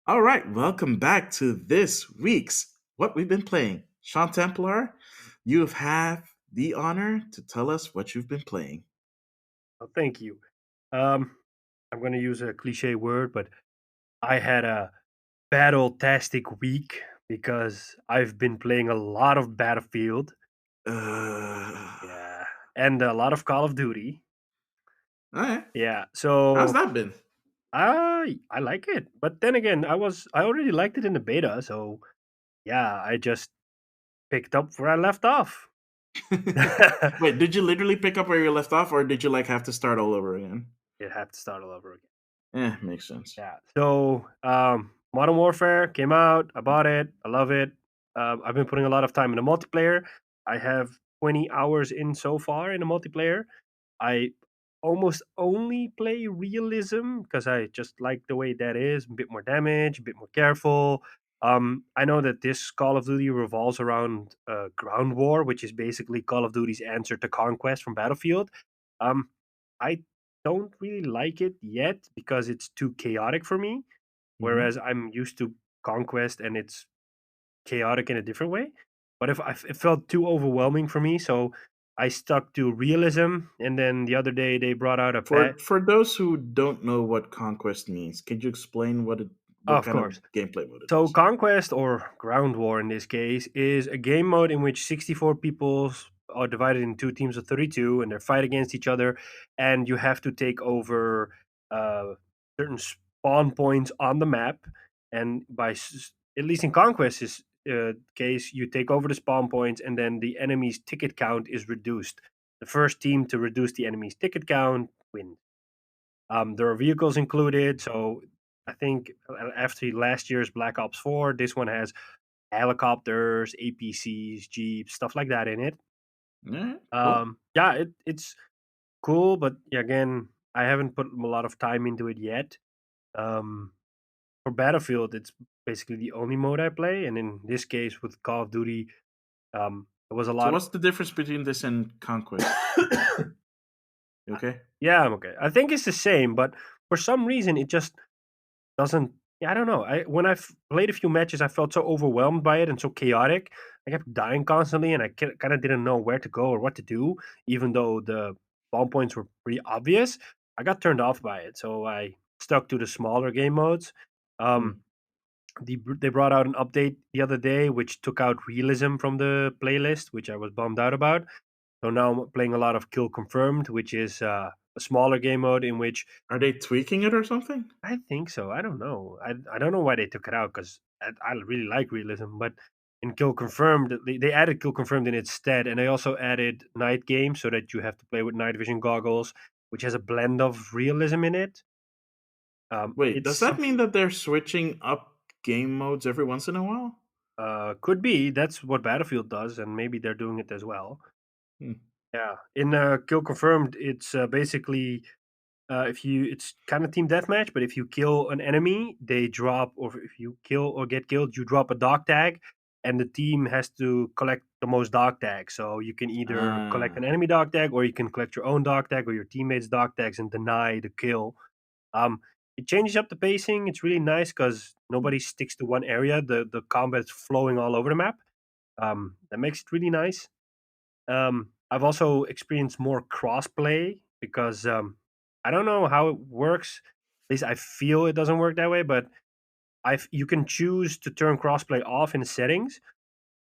All right, welcome back to this week's What We've Been Playing. Sean Templar, you have the honor to tell us what you've been playing. Oh, thank you. Um, I'm going to use a cliche word, but I had a battle-tastic week because I've been playing a lot of Battlefield, Uh, yeah, and a lot of Call of Duty. all right, Yeah, how's so that been? I like it. But then again, I already liked it in the beta, so yeah, I just picked up where I left off. It Wait, did you literally pick up where you left off, or did you like have to start all over again? have to start all over again. Makes sense. Yeah. So, Modern Warfare came out. I bought it. I love it. I've been putting a lot of time in the multiplayer. I have 20 hours in so far in the multiplayer. I almost only play realism because I just like the way that is. A bit more damage, a bit more careful. I know that this Call of Duty revolves around ground war, which is basically Call of Duty's answer to Conquest from Battlefield. Um, I don't really like it yet because it's too chaotic for me. Hmm. Whereas I'm used to Conquest and it's chaotic in a different way. But if it felt too overwhelming for me, so I stuck to realism. And then the other day they brought out a For pet. for those who don't know what conquest means, could you explain Oh, what of kind of course. gameplay mode it So is? Conquest or Ground War in this case is a game mode in which 64 people are divided in two teams of 32 and they fight against each other, and you have to take over certain spawn points on the map. And at least in Conquest's case, you take over the spawn points and then the enemy's ticket count is reduced. The first team to reduce the enemy's ticket count wins. There are vehicles included, so I think after last year's Black Ops 4, this one has helicopters, APCs, jeeps, stuff like that in it. Yeah, cool. Yeah, it's cool, but yeah, again, I haven't put a lot of time into it yet. Um, for Battlefield, it's basically the only mode I play, and in this case with Call of Duty, it was a So lot. what's the difference between this and conquest? You okay? Yeah, I'm okay. I think it's the same, but for some reason, it just doesn't. Yeah, I don't know. When I've played a few matches, I felt so overwhelmed by it and so chaotic. I kept dying constantly, and I kind of didn't know where to go or what to do. Even though the spawn points were pretty obvious, I got turned off by it. So I stuck to the smaller game modes. Hmm. Um, they brought out an update the other day, which took out realism from the playlist, which I was bummed out about. So now I'm playing a lot of Kill Confirmed, which is a smaller game mode in which Are they tweaking it or something? I think so. I don't know. I don't know why they took it out because I really like realism. But in Kill Confirmed, they added Kill Confirmed in its stead, and they also added night game so that you have to play with night vision goggles, which has a blend of realism in it. Wait, does It's that mean that they're switching up game modes every once in a while? could be that's what Battlefield does, and maybe they're doing it as well. Hmm. Yeah, in Kill Confirmed, it's basically if you it's kind of team deathmatch, but if you kill an enemy, they drop, or if you kill or get killed, you drop a dog tag, and the team has to collect the most dog tags. So you can either collect an Ah, enemy dog tag, or you can collect your own dog tag or your teammates' dog tags and deny the kill. Um, it changes up the pacing. It's really nice because nobody sticks to one area. The combat's flowing all over the map. That makes it really nice. I've also experienced more crossplay because I don't know how it works. At least I feel it doesn't work that way. But you can choose to turn crossplay off in the settings,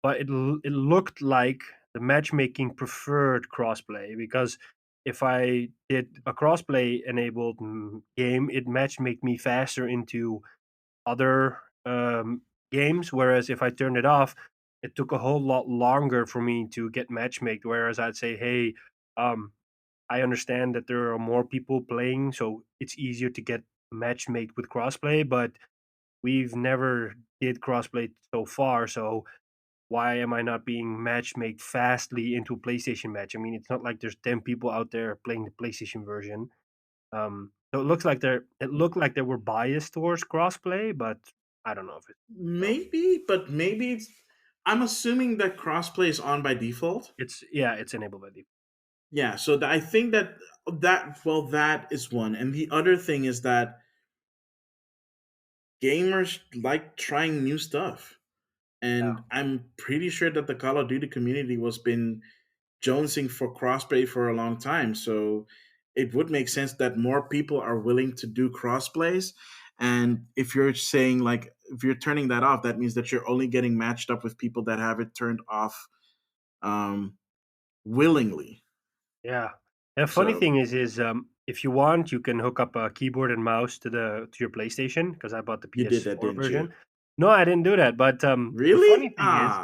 but it looked like the matchmaking preferred crossplay because if I did a crossplay enabled game, it matchmake me faster into other games. Whereas if I turned it off, it took a whole lot longer for me to get matchmaked. Whereas I'd say, hey, um, I understand that there are more people playing, so it's easier to get matchmade with crossplay. But we've never did crossplay so far, so why am I not being matchmade fastly into a PlayStation match? I mean, it's not like there's 10 people out there playing the PlayStation version. So it looked like they were biased towards crossplay, but I don't know if it's so. maybe, but maybe. I'm assuming that crossplay is on by default. It's enabled by default. Yeah, so I think that is one, and the other thing is that gamers like trying new stuff, Yeah. and I'm pretty sure that the Call of Duty community was been jonesing for crossplay for a long time. So it would make sense that more people are willing to do crossplays. And if you're saying like if you're turning that off, that means that you're only getting matched up with people that have it turned off um, willingly. Yeah. The funny So thing is if you want, you can hook up a keyboard and mouse to your PlayStation because I bought the you did that, PS4 didn't you? version. No, I didn't do that. But the funny Really? thing is,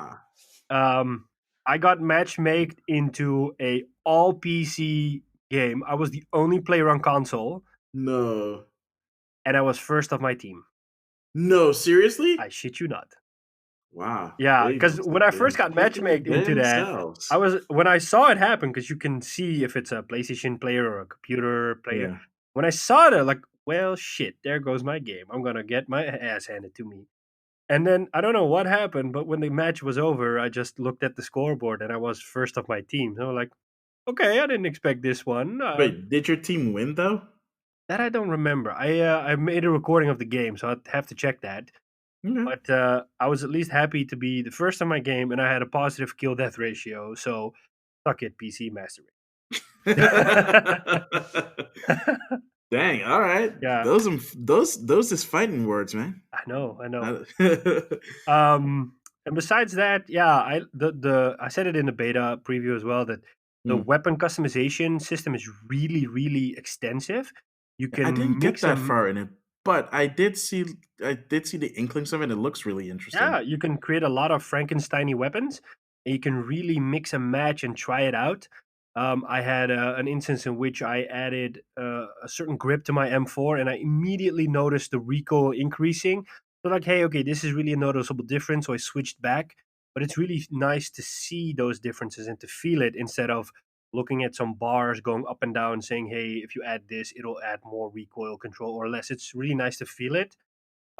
um, I got matchmaked into a all PC game. I was the only player on console, No. and I was first of my team. No, seriously? I shit you not. Wow. Yeah, They because must when have I first been got kicking matchmaked into that, I themselves. was when I saw it happen because you can see if it's a PlayStation player or a computer player. Yeah. When I saw it, like, well, shit, there goes my game. I'm gonna get my ass handed to me. And then I don't know what happened, but when the match was over, I just looked at the scoreboard and I was first of my team. So like, okay, I didn't expect this one. Wait, did your team win though? That I don't remember. I made a recording of the game, so I'd have to check that. Okay. But I was at least happy to be the first on my game, and I had a positive kill death ratio. So suck it, PC Master Race. Dang, all right. Yeah, Those is fighting words, man. I know, I know. Uh, And besides that, yeah, I said it in the beta preview as well that the hmm. weapon customization system is really, really extensive. You I can didn't get mix that them. far in it, but I did see the inklings of it. It looks really Yeah, interesting. you can create a lot of Frankensteiny weapons, and you can really mix and match and try it out. I had an instance in which I added a certain grip to my M4, and I immediately noticed the recoil increasing. So, like, hey, okay, this is really a noticeable difference. So I switched back, but it's really nice to see those differences and to feel it instead of looking at some bars going up and down, saying, hey, if you add this, it'll add more recoil control or less. It's really nice to feel it.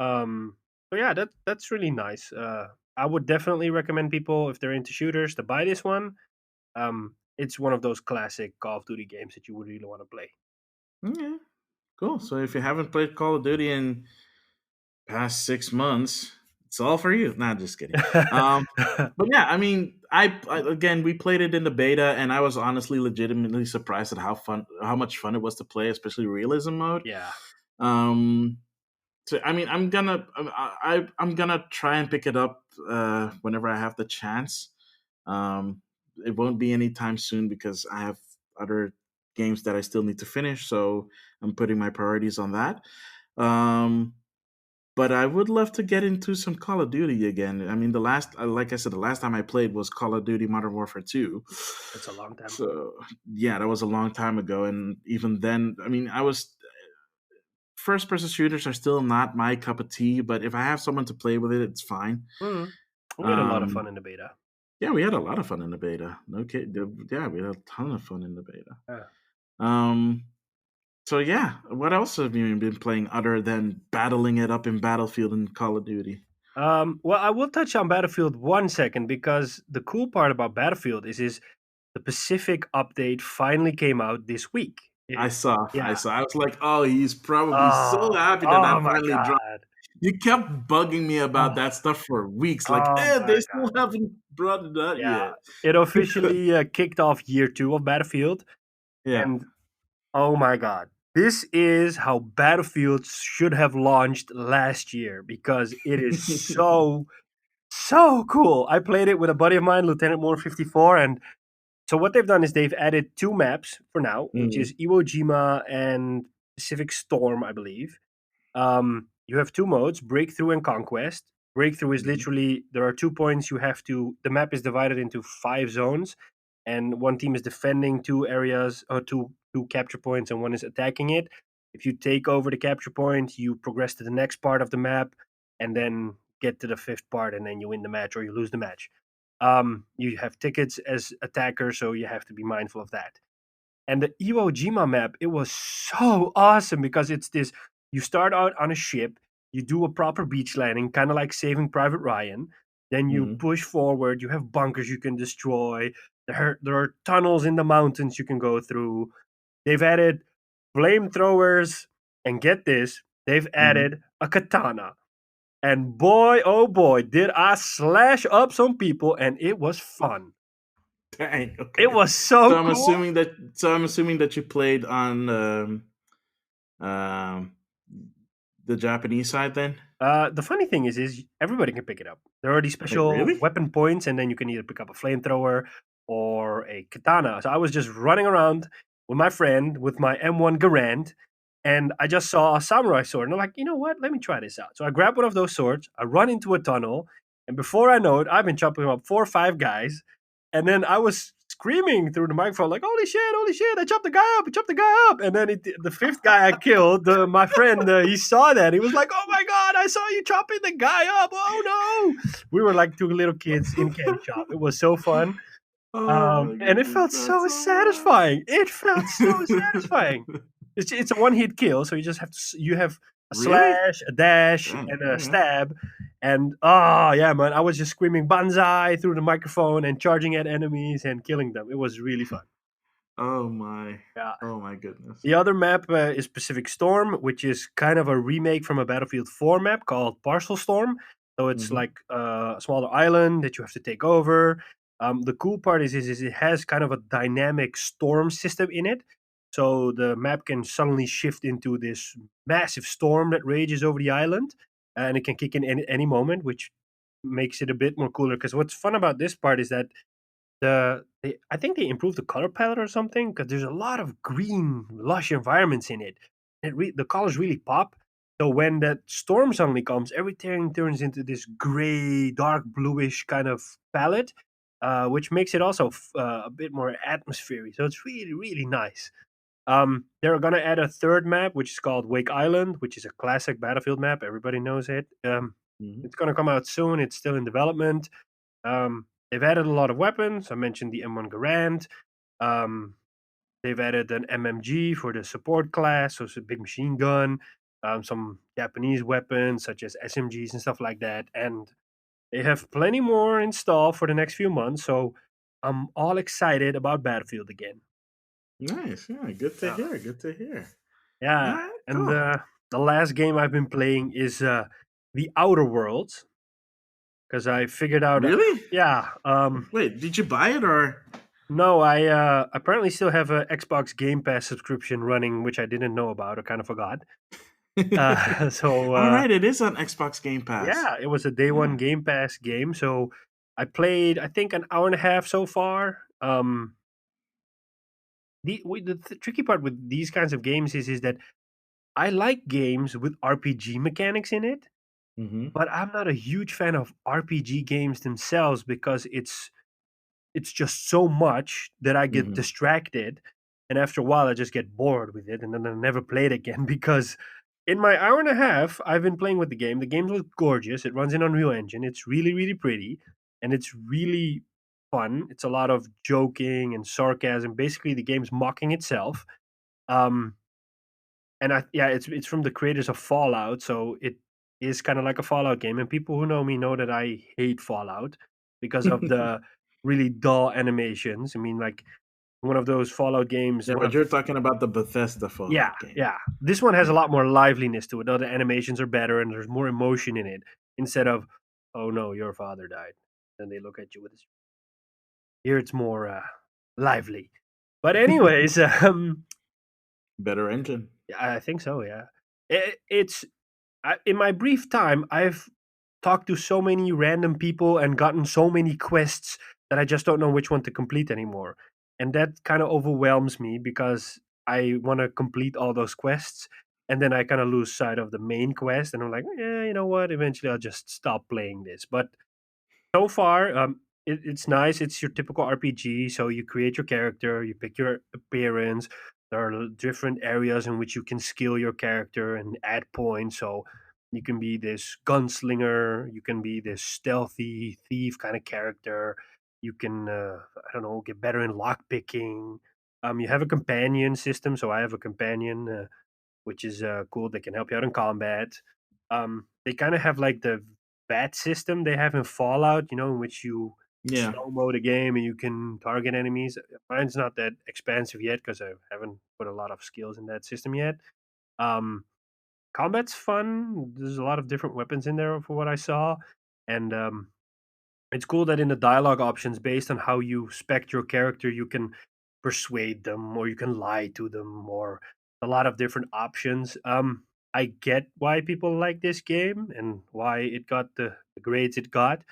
So yeah, that's really nice. I would definitely recommend people if they're into shooters to buy this one. It's one of those classic Call of Duty games that you would really want to play. Yeah, cool. So if you haven't played Call of Duty in past 6 months, it's all for you. Nah, just kidding. Um, but yeah, I mean, again we played it in the beta, and I was honestly legitimately surprised at how much fun it was to play, especially realism mode. Yeah. Um, so I mean, I'm gonna try and pick it up whenever I have the chance. Um, it won't be anytime soon because I have other games that I still need to finish. So I'm putting my priorities on that. Um, but I would love to get into some Call of Duty again. I mean, like I said, the last time I played was Call of Duty Modern Warfare 2. That's a long time ago. So yeah, that was a long time ago, and even then, I mean, I was first person shooters are still not my cup of tea, but if I have someone to play with it, it's fine. Mhm. We had a lot of fun Um, in the beta. yeah, we had a lot of fun in the beta. No kid, yeah, we had a ton of fun in the beta. Yeah. Um, so yeah, what else have you been playing other than battling it up in Battlefield and Call of Duty? Well, I will touch on Battlefield 1 second because the cool part about Battlefield is the Pacific update finally came out this week. I saw, I Yeah. saw. I was like, oh, he's probably so Oh, happy that oh that my finally dropped. god. You kept bugging me about Oh, that stuff for weeks. Like, oh they my still god. haven't brought it out Yeah, yet. it officially kicked off year 2 of Battlefield, Yeah. and oh my god, this is how Battlefield should have launched last year because it is so cool. I played it with a buddy of mine, Lieutenant Moore 54, and so what they've done is they've added 2 maps for now, which Mm, is Iwo Jima and Pacific Storm, I believe. You have 2 modes, Breakthrough and Conquest. Breakthrough is mhm, literally there are 2 points you have to. The map is divided into 5 zones, and one team is defending 2 areas or two capture points, and one is attacking it. If you take over the capture point, you progress to the next part of the map, and then get to the 5th part, and then you win the match or you lose the match. You have tickets as attacker, so you have to be mindful of that. And the Iwo Jima map, it was so awesome because it's this you start out on a ship, you do a proper beach landing, kind of like Saving Private Ryan. Then you Hmm. push forward. You have bunkers you can destroy. There are tunnels in the mountains you can go through. They've added flamethrowers, and get this, they've Hmm. added a katana. And boy, oh boy, did I slash up some people, and it was fun. Dang. It Okay. was so cool. So I'm assuming that you played on um, the Japanese side then. The funny thing is everybody can pick it up. There are these Wait, special really? weapon points, and then you can either pick up a flamethrower or a katana. So I was just running around with my friend with my M1 Garand, and I just saw a samurai sword, and I'm like, you know what? Let me try this out. So I grab one of those swords, I run into a tunnel, and before I know it, I've been chopping up 4 or 5 guys, and then I was screaming through the microphone like, holy shit, I chopped the guy up, I chopped the guy up." And then the fifth guy I killed, my friend, he saw that. He was like, oh my God, I saw you chopping the guy up. Oh no. We were like 2 little kids in a candy shop. It was so fun. Oh my And it goodness, felt that's so so wild. satisfying. It felt so satisfying. It's a one hit kill, so you just have you have a Really? slash, a dash, Dang. and a Okay. stab. And oh yeah, man, I was just screaming banzai through the microphone and charging at enemies and killing them. It was really fun. Oh my. Yeah. Oh my goodness. The other map is Pacific Storm, which is kind of a remake from a Battlefield 4 map called Parcel Storm. So it's Hmm. like a smaller island that you have to take over. The cool part is it has kind of a dynamic storm system in it. So the map can suddenly shift into this massive storm that rages over the island, and it can kick in any moment, which makes it a bit more cooler. Because what's fun about this part is that I think they improved the color palette or something because there's a lot of green, lush environments in it. The colors really pop. So when that storm suddenly comes, everything turns into this gray, dark bluish kind of palette, which makes it also a bit more atmospheric. So it's really, really nice. They're gonna add a third map, which is called Wake Island, which is a classic Battlefield map. Everybody knows it. Hmm. It's gonna come out soon. It's still in development. They've added a lot of weapons. I mentioned the M1 Garand. Um, they've added an MMG for the support class, so it's a big machine gun. Some Japanese weapons such as SMGs and stuff like that. And they have plenty more in store for the next few months. So I'm all excited about Battlefield again. Nice. Yeah. Good to Yeah, hear. Good to hear. All yeah. right. And Cool. the last game I've been playing is the Outer Worlds because I figured out. Really? Yeah. Wait. Did you buy it or? No, I apparently still have a Xbox Game Pass subscription running, which I didn't know about. I kind of forgot. So All right. It is on Xbox Game Pass. yeah, it was a day one Yeah. Game Pass game. So I played, I think, an hour and a half so far. The tricky part with these kinds of games is that I like games with RPG mechanics in it, Hmm. but I'm not a huge fan of RPG games themselves because it's just so much that I get Hmm. distracted, and after a while, I just get bored with it, and then I never play it again because in my hour and a half, I've been playing with the game. The game looks gorgeous. It runs in Unreal Engine. It's really, really pretty, and it's really fun. It's a lot of joking and sarcasm. Basically, the game's mocking itself. Um, and yeah, it's from the creators of Fallout, so it is kind of like a Fallout game. And people who know me know that I hate Fallout because of the really dull animations. I mean, like one of those Fallout games. Yeah, but you're talking about the Bethesda Yeah, Fallout game. yeah. This one has a Yeah. lot more liveliness to it. The animations are better, and there's more emotion in it instead of, "Oh no, your father died." Then they look at you with this. Here, it's more lively. But anyways, Better engine. yeah, I think so. Yeah, it's in my brief time, I've talked to so many random people and gotten so many quests that I just don't know which one to complete anymore. And that kind of overwhelms me because I want to complete all those quests. And then I kind of lose sight of the main quest. And I'm like, yeah, you know what? Eventually I'll just stop playing this. But so far, it's nice. It's your typical RPG. So you create your character, you pick your appearance. There are different areas in which you can skill your character and add points. So you can be this gunslinger, you can be this stealthy thief kind of character. You can, I don't know, get better in lock picking. You have a companion system. So I have a companion, which is cool. They can help you out in combat. They kind of have like the combat system they have in Fallout, in which you Yeah, slow mo the game and you can target enemies. Mine's not that expansive yet because I haven't put a lot of skills in that system yet. Um, Combat's fun. There's a lot of different weapons in there for what I saw, and it's cool that in the dialogue options, based on how you spec your character, you can persuade them or you can lie to them or a lot of different options. I get why people like this game and why it got the grades it got.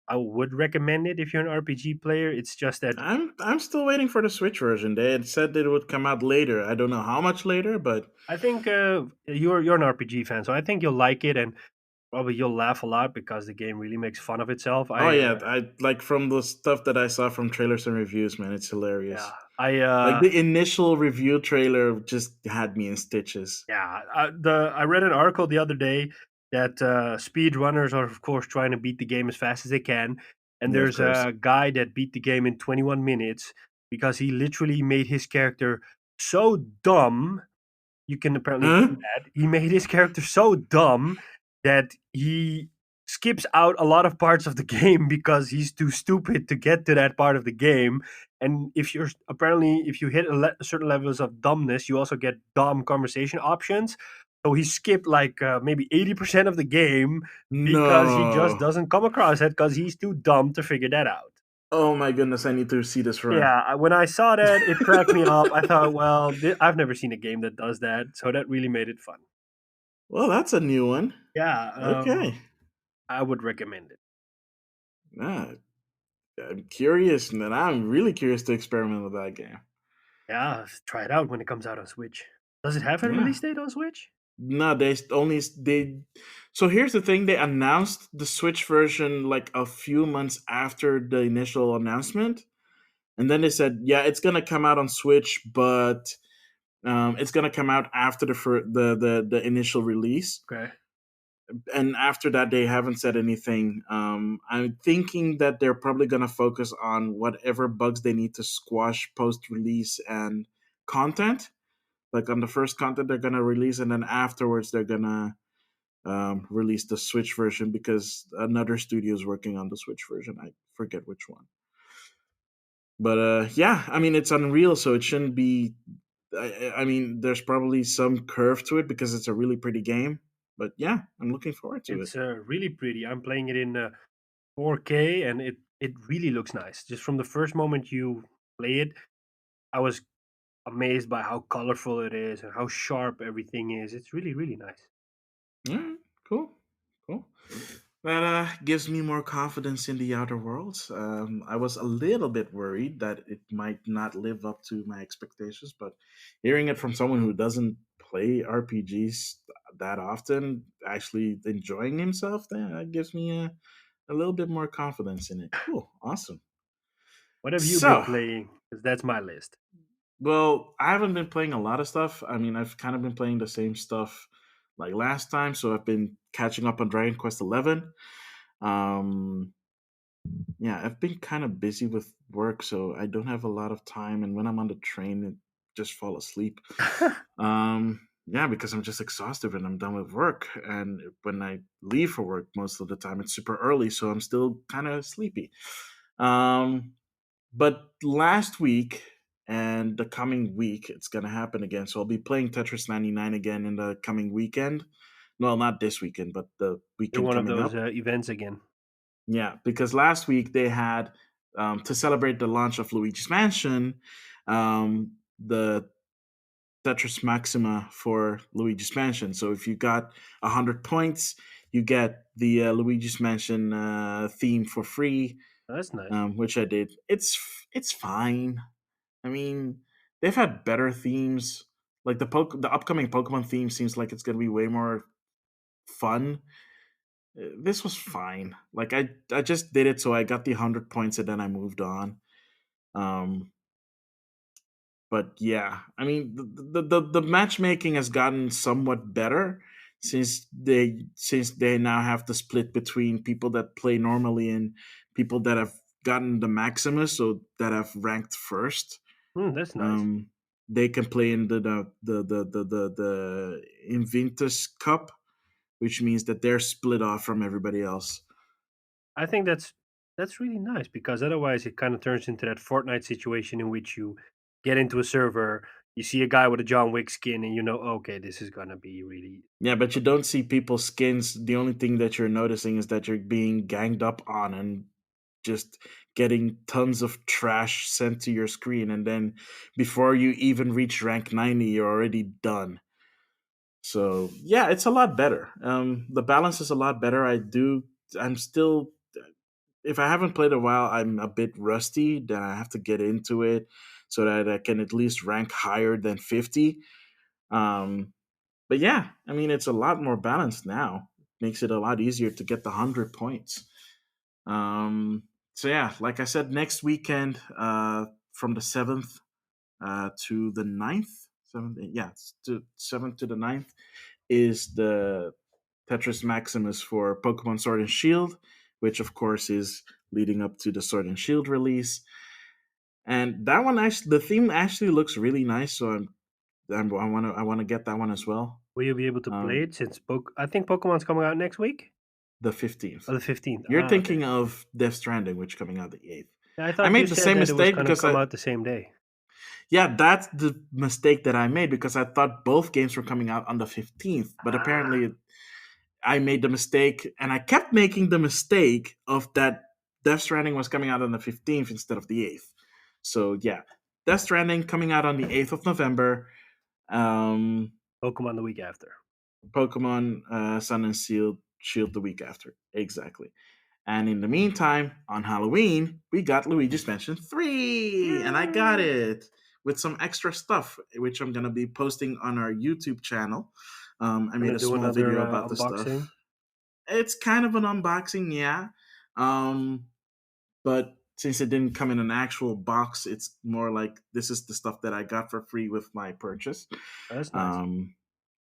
I would recommend it if you're an RPG player. It's just that I'm still waiting for the Switch version. They had said that it would come out later. I don't know how much later, but I think you're an RPG fan, so I think you'll like it and probably you'll laugh a lot because the game really makes fun of itself. oh yeah, I like from the stuff that I saw from trailers and reviews, man, it's Yeah, hilarious. I Like the initial review trailer just had me in stitches. Yeah, I read an article the other day that speedrunners are of course trying to beat the game as fast as they can, and Yeah, of there's course. a guy that beat the game in 21 minutes because he literally made his character so dumb. You can apparently do Huh? that. He made his character so dumb that he skips out a lot of parts of the game because he's too stupid to get to that part of the game. And if you hit certain levels of dumbness, you also get dumb conversation options. So he skipped like maybe 80% of the game because he just No. doesn't come across it because he's too dumb to figure that out. Oh my goodness, I need to see this run. Yeah, when I saw that, it cracked me up. I thought, well, I've never seen a game that does that, so that really made it fun. Well, that's a new one. Yeah, Okay. I would recommend it. Ah, I'm curious, man. I'm really curious to experiment with that game. Yeah, try it out when it comes out on Switch. Does it have a Yeah. release date on Switch? No, they. So here's the thing: they announced the Switch version like a few months after the initial announcement, and then they said, "Yeah, it's gonna come out on Switch, but it's gonna come out after the initial release." Okay. And after that, they haven't said anything. I'm thinking that they're probably gonna focus on whatever bugs they need to squash post release and content. Like on the first content they're gonna release, and then afterwards they're gonna release the Switch version because another studio is working on the Switch version. I forget which one. But yeah, I mean it's Unreal, so it shouldn't be. I mean, there's probably some curve to it because it's a really pretty game. But yeah, I'm looking forward to it. It's really pretty. I'm playing it in 4K, and it really looks nice. Just from the first moment you play it, I was amazed by how colorful it is and how sharp everything is. It's really really nice. All right, cool, cool. That gives me more confidence in the Outer Worlds. I was a little bit worried that it might not live up to my expectations, but hearing it from someone who doesn't play RPGs that often, actually enjoying himself, that gives me a little bit more confidence in it. Cool, awesome. What have you been So, playing? Because that's my list. well, I haven't been playing a lot of stuff. I mean, I've kind of been playing the same stuff like last time, so I've been catching up on Dragon Quest 11. Um, yeah, I've been kind of busy with work, so I don't have a lot of time. And when I'm on the train, it just fall asleep. Yeah, because I'm just exhausted when I'm done with work. And when I leave for work, most of the time it's super early, so I'm still kind of sleepy. Um, but last week and the coming week, it's gonna happen again. So I'll be playing Tetris 99 again in the coming weekend. Well, not this weekend, but the You're weekend one of coming those up. events again. Yeah, because last week they had to celebrate the launch of Luigi's Mansion, the Tetris Maxima for Luigi's Mansion. So if you got 100 points, you get the Luigi's Mansion theme for free, That's nice. which I did. It's fine. I mean, they've had better themes. Like the upcoming Pokemon theme seems like it's gonna be way more fun. This was fine. Like I just did it so I got the 100 points and then I moved on. Um, but yeah, I mean the matchmaking has gotten somewhat better since they now have the split between people that play normally and people that have gotten the Maximus, so that have ranked first. That's nice. Um, they can play in the Inventus Cup, which means that they're split off from everybody else. I think that's really nice because otherwise it kind of turns into that Fortnite situation in which you get into a server, you see a guy with a John Wick skin, and you know, okay, this is gonna be really. Yeah, but you don't see people's skins. The only thing that you're noticing is that you're being ganged up on and just getting tons of trash sent to your screen. And then before you even reach rank 90, you're already done. So yeah, it's a lot better. The balance is a lot better. I'm still, if I haven't played a while, I'm a bit rusty. Then I have to get into it so that I can at least rank higher than 50. Um, but yeah, I mean, it's a lot more balanced now. Makes it a lot easier to get the 100 points. So yeah, like I said, next weekend, from the 7th to the 9th, 7th, yeah, to 7th to the 9th is the Tetris Maximus for Pokemon Sword and Shield, which of course is leading up to the Sword and Shield release. And that one actually, the theme actually looks really nice. So I want to get that one as well. Will you be able to play Um, it since I think Pokemon's coming out next week? the 15th. Oh, the 15th. You're Ah, okay. thinking of Death Stranding, which coming out the 8th. Yeah, I I thought you made the said same that it was mistake gonna because come out the same day. yeah, that's the mistake that I made because I thought both games were coming out on the 15th, but Ah, apparently I made the mistake, and I kept making the mistake of that Death Stranding was coming out on the 15th instead of the 8th. So yeah, Death Stranding coming out on the 8th of November. Um, Pokemon the week after. Pokemon Sun and Shield the week after. Exactly. And in the meantime, on Halloween, we got Luigi's Mansion 3, and I got Yay! it with some extra stuff, which I'm going to be posting on our YouTube channel. I made Gonna a do small another video about the stuff. unboxing. It's kind of an unboxing, yeah. Um, but since it didn't come in an actual box, it's more like this is the stuff that I got for free with my purchase. That's nice. Um,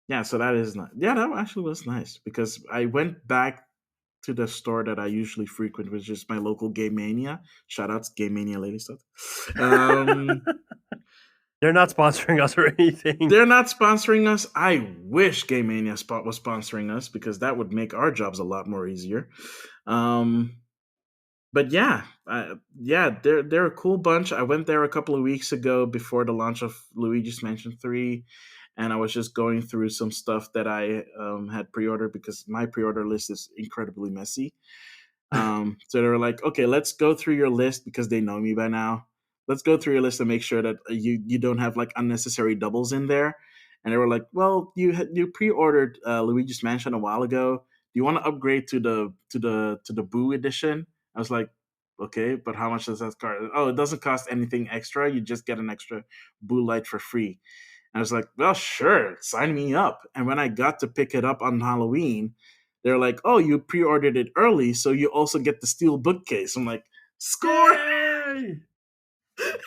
yeah, so that is not. Yeah, that actually was nice because I went back to the store that I usually frequent, which is my local Game Mania. Shout outs, Game Mania Lady Stuff. Um, They're not sponsoring us or anything. they're not sponsoring us. I wish Game Mania Spot was sponsoring us because that would make our jobs a lot more easier. Um, but yeah, yeah, they're a cool bunch. I went there a couple of weeks ago before the launch of Luigi's Mansion 3, and I was just going through some stuff that I had pre-ordered because my pre-order list is incredibly messy. So they were like, okay, let's go through your list because they know me by now. Let's go through your list and make sure that you don't have like unnecessary doubles in there. And they were like, well, you pre-ordered Luigi's Mansion a while ago. Do you want to upgrade to the Boo edition? I was like, okay, but how much does that cost? Oh, it doesn't cost anything extra. You just get an extra Boo light for free. I was like, well, sure, sign me up. And when I got to pick it up on Halloween, they're like, oh, you pre ordered it early, so you also get the steel bookcase. I'm like, score! Yay!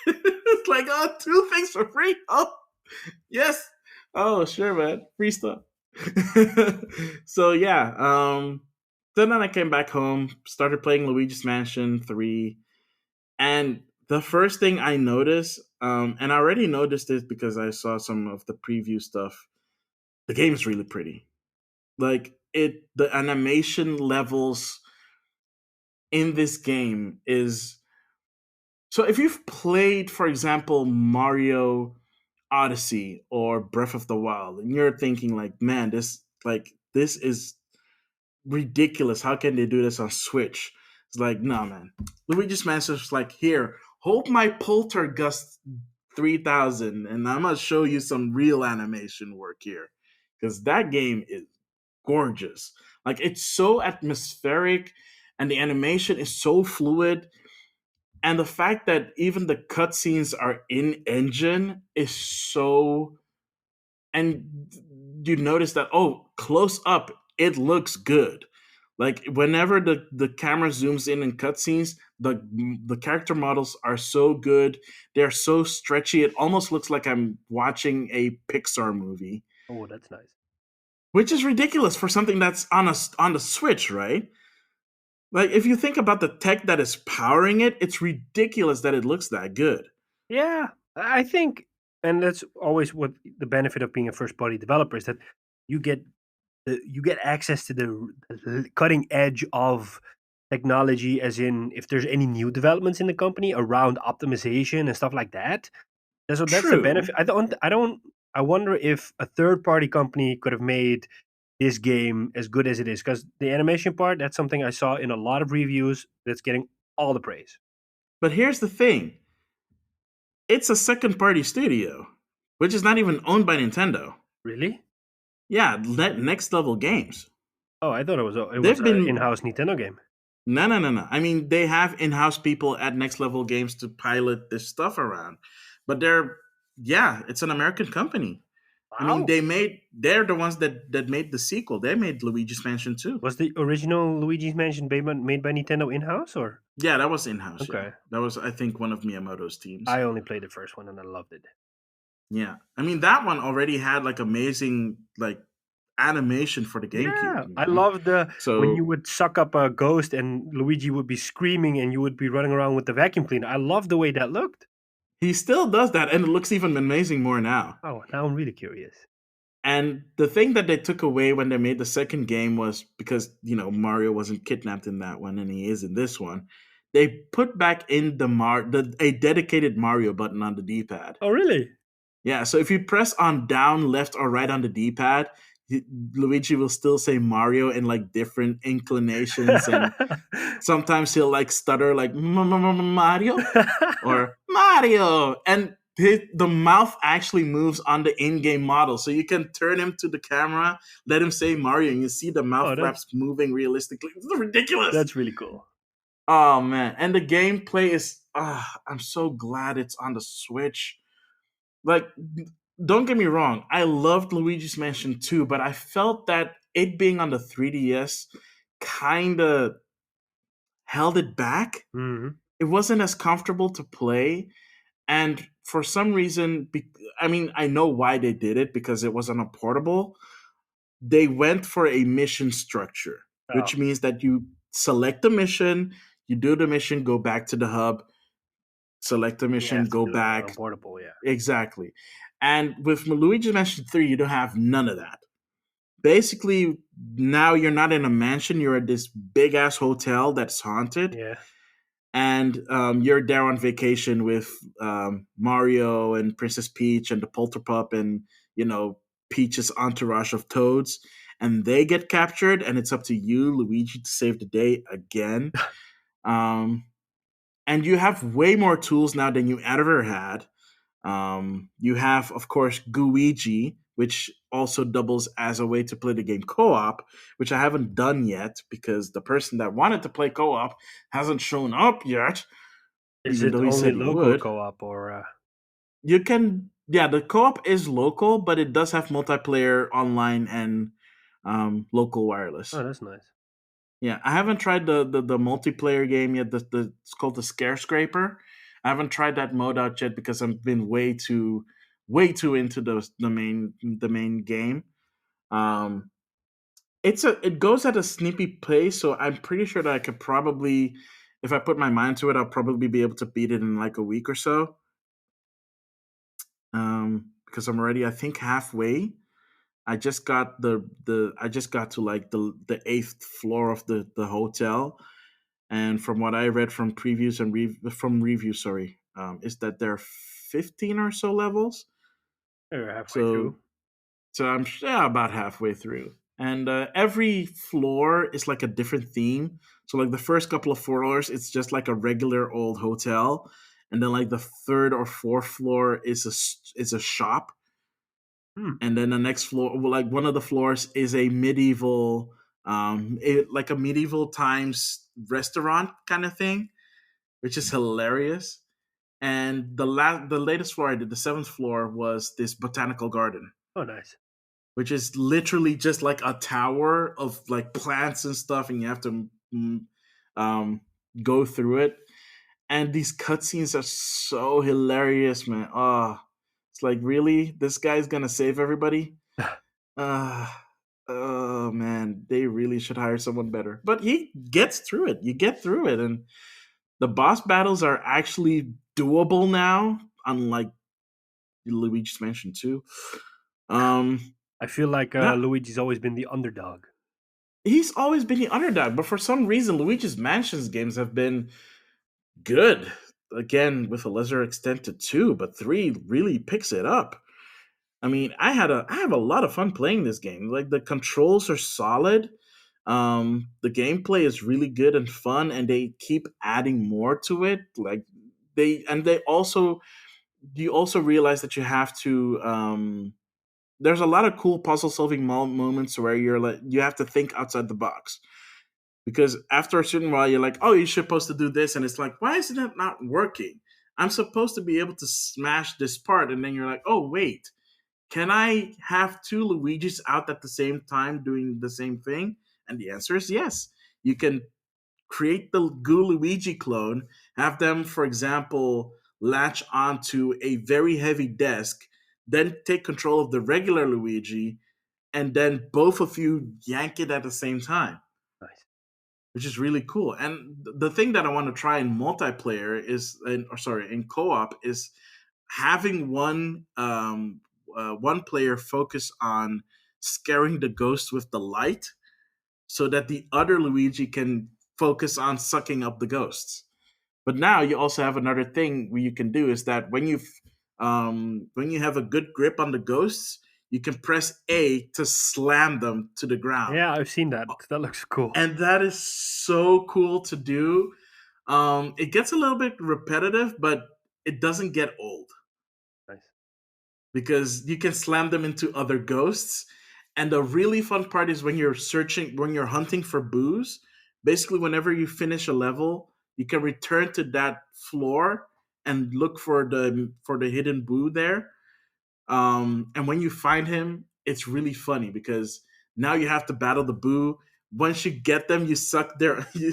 It's like, oh, two things for free. Oh, yes. Oh, sure, man. Free stuff. So, yeah. Then I came back home, started playing Luigi's Mansion 3. And the first thing I noticed, and I already noticed it because I saw some of the preview stuff, the game's really pretty. Like the animation levels in this game is so if you've played, for example, Mario Odyssey or Breath of the Wild, and you're thinking like, man, this is ridiculous. How can they do this on Switch? It's like, no, man. Luigi's Mansion's like, here, hold my Poltergust 3000, and I'm gonna show you some real animation work here, because that game is gorgeous. Like it's so atmospheric, and the animation is so fluid, and the fact that even the cutscenes are in engine is so. And you notice that close up it looks good. Like whenever the camera zooms in cutscenes, the character models are so good. They're so stretchy. It almost looks like I'm watching a Pixar movie, Oh, that's nice. which is ridiculous for something that's on the Switch, right? Like if you think about the tech that is powering it, it's ridiculous that it looks that good. Yeah, I think, and that's always what the benefit of being a first party developer is that you get you get access to the cutting edge of technology, as in if there's any new developments in the company around optimization and stuff like that. So that's the True, benefit. I wonder if a third party company could have made this game as good as it is, because the animation part, that's something I saw in a lot of reviews that's getting all the praise. but here's the thing: it's a second party studio, which is not even owned by Nintendo. Really? Yeah, Next Level Games. Oh, I thought it was They've an been in-house Nintendo game. no, no, no, no. I mean, they have in-house people at Next Level Games to pilot this stuff around, but yeah, it's an American company. I mean, Wow. they're the ones that made the sequel. They made Luigi's Mansion 2. Was the original Luigi's Mansion made by Nintendo in-house, or? Yeah, that was in-house. Yeah, Okay. that was, I think, one of Miyamoto's teams. I only played the first one and I loved it. Yeah, I mean, that one already had like amazing like animation for the GameCube. Yeah, I love the when you So would suck up a ghost and Luigi would be screaming and you would be running around with the vacuum cleaner. I love the way that looked. he still does that, and it looks even amazing more now. Oh, now I'm really curious. And the thing that they took away when they made the second game was because Mario wasn't kidnapped in that one, and he is in this one. They put back in a dedicated Mario button on the D-pad. Oh, really? Yeah, so if you press on down, left, or right on the D-pad, Luigi will still say Mario in like different inclinations, and sometimes he'll like stutter like Mario or Mario, and the mouth actually moves on the in-game model, so you can turn him to the camera, let him say Mario, and you see the mouth Oh, flaps moving realistically. It's ridiculous. that's really cool. Oh man, and the gameplay is. I'm so glad it's on the Switch. Like, don't get me wrong, I loved Luigi's Mansion 2, but I felt that it being on the 3DS kind of held it back. Hmm. It wasn't as comfortable to play, and for some reason, I mean, I know why they did it because it was on a portable. They went for a mission structure, Oh, which means that you select the mission, you do the mission, go back to the hub, select the you mission, have to go do it on a back. portable, yeah. Exactly. And with Luigi's Mansion 3, you don't have none of that. Basically, now you're not in a mansion, you're at this big ass hotel that's haunted, Yeah. and you're there on vacation with Mario and Princess Peach and the Polterpup and Peach's entourage of toads, and they get captured, and it's up to you, Luigi, to save the day again. Um, and you have way more tools now than you ever had. You have, of course, Guigi, which also doubles as a way to play the game co-op, which I haven't done yet because the person that wanted to play co-op hasn't shown up yet, Is even it though he only said he local would. co-op or? You can, yeah, the co-op is local, but it does have multiplayer online and local wireless. Oh, that's nice. Yeah, I haven't tried the multiplayer game yet. It's called the Scare Scraper. I haven't tried that mode out yet because I've been way too into the main game. Um, it goes at a snippy pace, so I'm pretty sure that I could probably, if I put my mind to it, I'll probably be able to beat it in like a week or so. Because I'm already, I think, halfway. I just got to like the eighth floor of the hotel, and from what I read from previews and from reviews, sorry, is that there are 15 or so levels. You're halfway So through. so I'm about halfway through, and every floor is like a different theme. So like the first couple of floors, it's just like a regular old hotel, and then like the third or fourth floor is a shop, Hmm. and then the next floor, well, like one of the floors is a medieval, like a medieval times restaurant kind of thing, which is hilarious. And the latest floor I did, the seventh floor, was this botanical garden, Oh, nice. which is literally just like a tower of like plants and stuff, and you have to um, go through it. And these cutscenes are so hilarious, man. Oh, it's like, really, this guy's gonna save everybody? Uh, oh man, they really should hire someone better. But he gets through it. You get through it, and the boss battles are actually doable now, unlike Luigi's Mansion 2. Um, I feel like now Luigi's always been the underdog. He's always been the underdog, but for some reason, Luigi's Mansions games have been good. Again, with a lesser extent to two, but three really picks it up. I mean, I have a lot of fun playing this game. Like the controls are solid. The gameplay is really good and fun, and they keep adding more to it. Like they also you also realize that you have to. There's a lot of cool puzzle solving moments where you're like you have to think outside the box because after a certain while you're like, oh, you're supposed to do this, and it's like, why isn't it not working? I'm supposed to be able to smash this part, and then you're like, oh wait, can I have two Luigis out at the same time doing the same thing? And the answer is yes. You can create the Goo Luigi clone, have them, for example, latch onto a very heavy desk, then take control of the regular Luigi, and then both of you yank it at the same time, Nice. which is really cool. And the thing that I want to try in multiplayer is, or sorry, in co-op is having one player focus on scaring the ghost with the light, so that the other Luigi can focus on sucking up the ghosts. But now you also have another thing where you can do is that when you have a good grip on the ghosts, you can press A to slam them to the ground, Yeah, I've seen that. That looks cool. and that is so cool to do. It gets a little bit repetitive, but it doesn't get old Nice. because you can slam them into other ghosts. And the really fun part is when you're hunting for booze. Basically, whenever you finish a level, you can return to that floor and look for the hidden boo there. And when you find him, it's really funny because now you have to battle the boo. Once you get them, you suck their you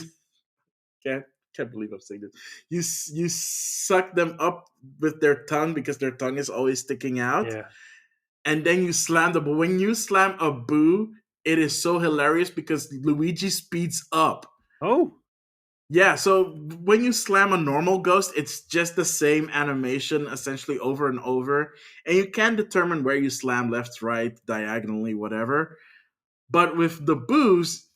can't can't believe I'm saying this. You suck them up with their tongue because their tongue is always sticking out, Yeah. and then you slam the. But when you slam a boo, it is so hilarious because Luigi speeds up. Oh, Yeah, so when you slam a normal ghost, it's just the same animation essentially over and over, and you can determine where you slam left, right, diagonally, whatever. But with the boos,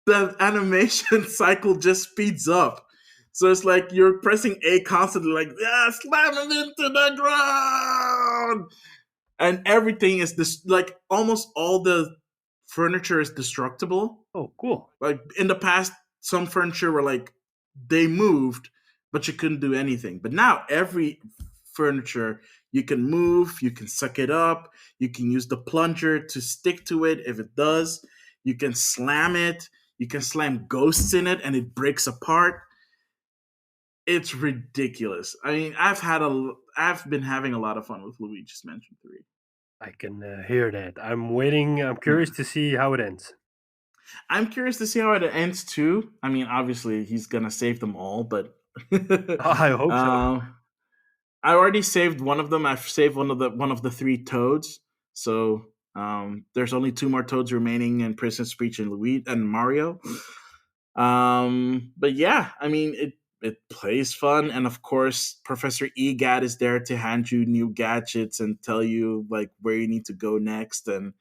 the animation cycle just speeds up. So it's like you're pressing A constantly, like, yeah, slam him into the ground. And everything is this, like, almost all the furniture is destructible. oh, cool. Like, in the past, some furniture were like, they moved, but you couldn't do anything. But now, every furniture you can move, you can suck it up, you can use the plunger to stick to it if it does, you can slam it, you can slam ghosts in it and it breaks apart. It's ridiculous. I mean, I've been having a lot of fun with Luigi's Mansion 3. I can hear that. I'm waiting. I'm curious to see how it ends. I'm curious to see how it ends too. I mean, obviously he's gonna save them all, but I hope so. I already saved one of them. I've saved one of the three toads. So there's only two more toads remaining in Princess Peach and Luigi and Mario. But yeah, I mean it plays fun, and of course Professor Egad is there to hand you new gadgets and tell you like where you need to go next. And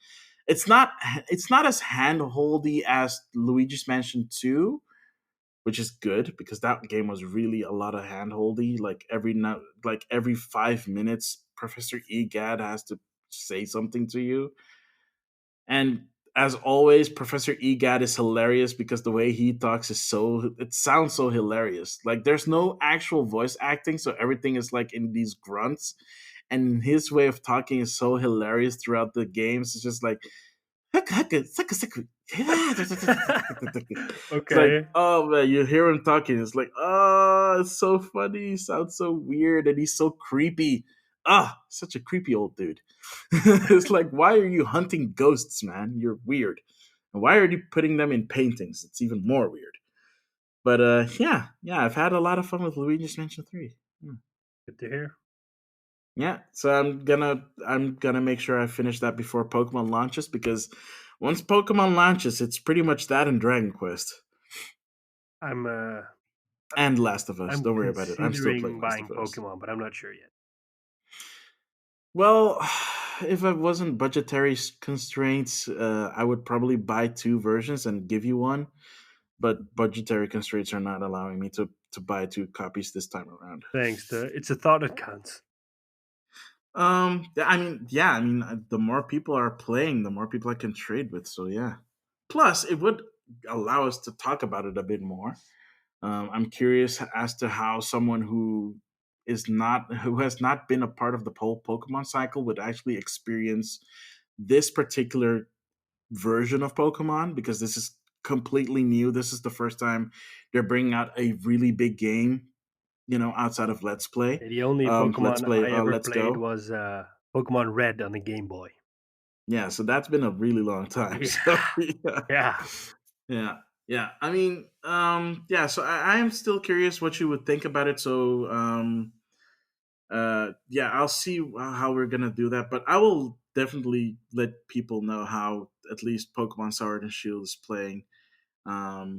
it's not it's not as handholdy as Luigi's Mansion 2, which is good because that game was really a lot of handholdy. Like like every 5 minutes, Professor Egad has to say something to you. And as always, Professor Egad is hilarious because the way he talks is it sounds so hilarious. Like there's no actual voice acting, so everything is like in these grunts. And his way of talking is so hilarious throughout the games. It's just like it's like, Okay. oh man, you hear him talking. It's like, oh, it's so funny. He sounds so weird and he's so creepy. Ah, such a creepy old dude. It's like, why are you hunting ghosts, man? You're weird. And why are you putting them in paintings? It's even more weird. But yeah, I've had a lot of fun with Luigi's Mansion 3. Hmm. Good to hear. Yeah, so I'm gonna make sure I finish that before Pokemon launches because once Pokemon launches, it's pretty much that and Dragon Quest I'm and Last of Us. I'm Don't worry about it. I'm still playing considering Last of buying Us. Pokemon, but I'm not sure yet. Well, if it wasn't budgetary constraints, I would probably buy two versions and give you one. But budgetary constraints are not allowing me to buy two copies this time around. Thanks. It's a thought that counts. I mean, the more people are playing, the more people I can trade with. So yeah. Plus, it would allow us to talk about it a bit more. I'm curious as to how someone who has not been a part of the whole Pokemon cycle would actually experience this particular version of Pokemon, because this is completely new. This is the first time they're bringing out a really big game, outside of Let's Play. The only Let's Pokemon Play. I ever Let's played Go. was Pokemon Red on the Game Boy. Yeah, so that's been a really long time. Yeah, So yeah, yeah. yeah, yeah. I mean, yeah. So I am still curious what you would think about it. So yeah, I'll see how we're gonna do that, but I will definitely let people know how at least Pokemon Sword and Shield is playing. I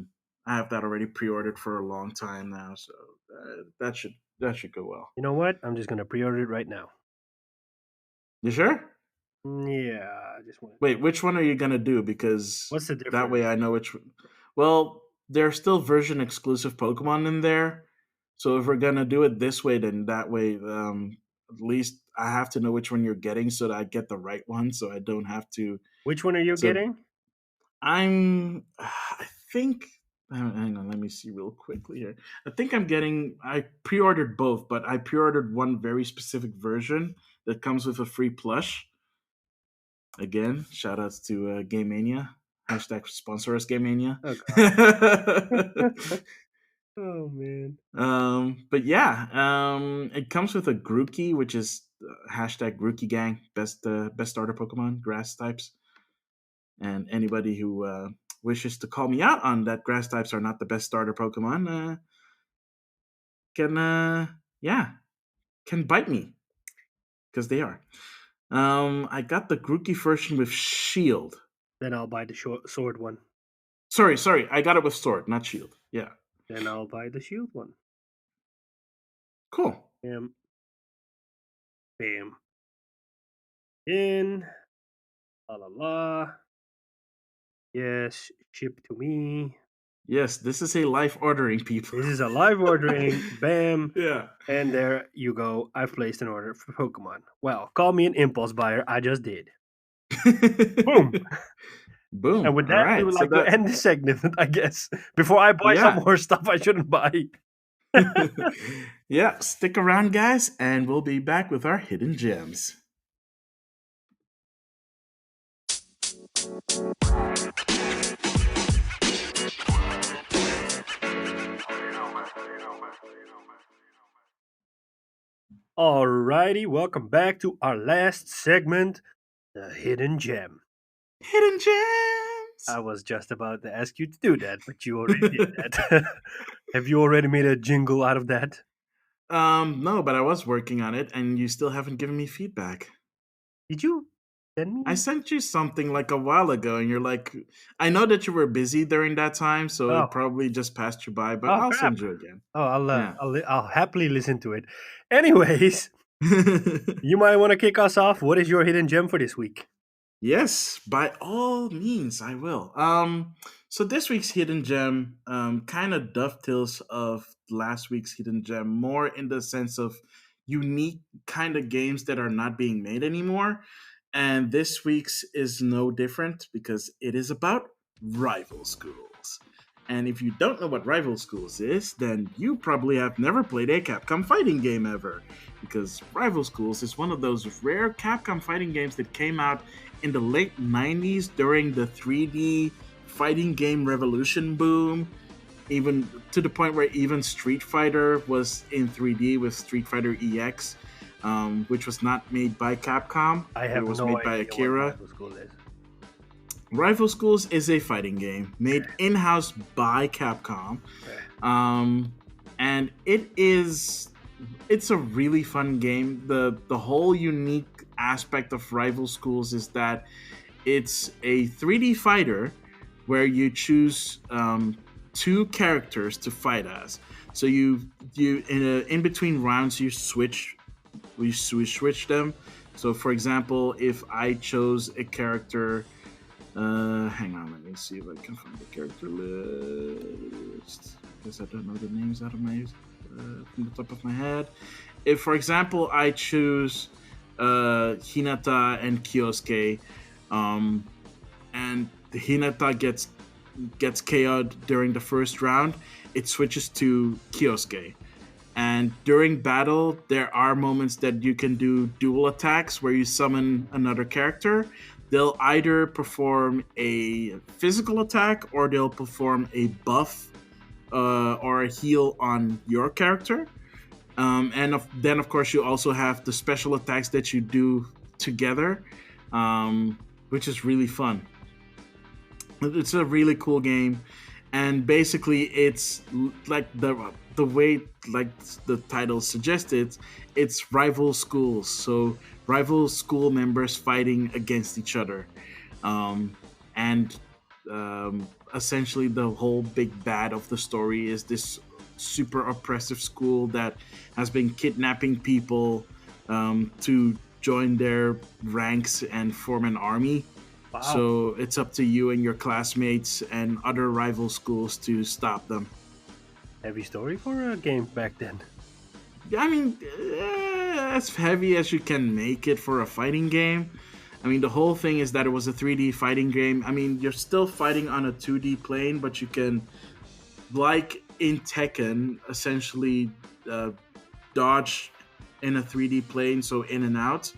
have that already pre-ordered for a long time now, so that should go well. You know what? I'm just gonna pre-order it right now. You sure? Yeah, I just want. Wait, which one are you gonna do? Because What's the that way difference? I know which. Well, there's still version exclusive Pokemon in there, so if we're gonna do it this way, then that way, at least I have to know which one you're getting, so that I get the right one, so I don't have to. Which one are you So getting? I think. Hang on, let me see real quickly here. I think I'm getting. I pre-ordered both, but I pre-ordered one very specific version that comes with a free plush. Again, shout outs to Game Mania. Hashtag sponsor us, Game Mania. Oh God. Oh man. But yeah, it comes with a Grookey, which is hashtag Grookey Gang, best starter Pokemon, grass types. And anybody who wishes to call me out on that grass types are not the best starter Pokemon can, yeah, can bite me, because they are. I got the Grookey version with Shield. Then I'll buy the sword one. Sorry, I got it with Sword, not Shield. Yeah, Then I'll buy the shield one. cool. Bam. Bam. In. La la la. Yes. Ship to me. Yes, this is a life ordering, people. This is a live ordering. Bam. Yeah. And there you go. I've placed an order for Pokemon. Well, call me an impulse buyer. I just did. Boom. And Boom. with All that, we right. would So like to that, end this segment, I guess. Before I buy some yeah. more stuff I shouldn't buy. Yeah, stick around, guys, and we'll be back with our hidden gems. Alrighty, welcome back to our last segment, the hidden gem. Hidden gems. I was just about to ask you to do that, but you already did that. Have you already made a jingle out of that? No, but I was working on it, and you still haven't given me feedback. Did you send I me? sent you something like a while ago, and you're like, I know that you were busy during that time, so Oh, it probably just passed you by, but oh I'll crap! send you again. Oh, Yeah. I'll happily listen to it. Anyways, you might want to kick us off. What is your hidden gem for this week? Yes, by all means, I will. So this week's hidden gem kind of dovetails of last week's hidden gem, more in the sense of unique kind of games that are not being made anymore. And this week's is no different, because it is about rival schools. And if you don't know what rival schools is, then you probably have never played a Capcom fighting game ever, because Rival Schools is one of those rare Capcom fighting games that came out in the late 90s during the 3D fighting game revolution boom, even to the point where even Street Fighter was in 3D with Street Fighter EX, which was not made by Capcom. I It have was no made by idea what Akira. rival school is. Rival Schools is a fighting game made in-house by Capcom. Okay. And it's a really fun game. The whole unique aspect of Rival Schools is that it's a 3D fighter where you choose two characters to fight as. So you in between rounds you switch we switch them. So, for example, if I chose a character, hang on, let me see if I can find the character list. Because I don't know the names out of my from the top of my head. If, for example, I choose Hinata and Kyosuke, um, and Hinata gets KO'd during the first round, it switches to Kyosuke. And during battle, there are moments that you can do dual attacks where you summon another character. They'll either perform a physical attack or they'll perform a buff or a heal on your character. Then, of course, you also have the special attacks that you do together, which is really fun. It's a really cool game, and basically, it's like the way like the title suggested, it's rival schools. So rival school members fighting against each other, and essentially the whole big bad of the story is this super oppressive school that has been kidnapping people to join their ranks and form an army. Wow. So it's up to you and your classmates and other rival schools to stop them. Heavy story for a game back then. I mean, as heavy as you can make it for a fighting game. I mean, the whole thing is that it was a 3D fighting game. I mean, you're still fighting on a 2D plane, but you can, like in Tekken, essentially dodge in a 3D plane, so in and out.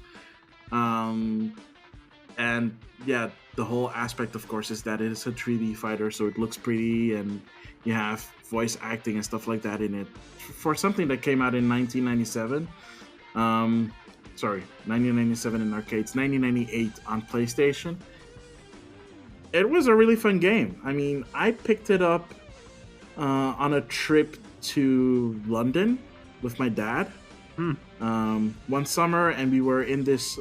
And yeah, the whole aspect, of course, is that it is a 3D fighter, so it looks pretty, and you have voice acting and stuff like that in it. For something that came out in 1997, 1997 in arcades, 1998 on PlayStation. It was a really fun game. I mean, I picked it up on a trip to London with my dad one summer, and we were in this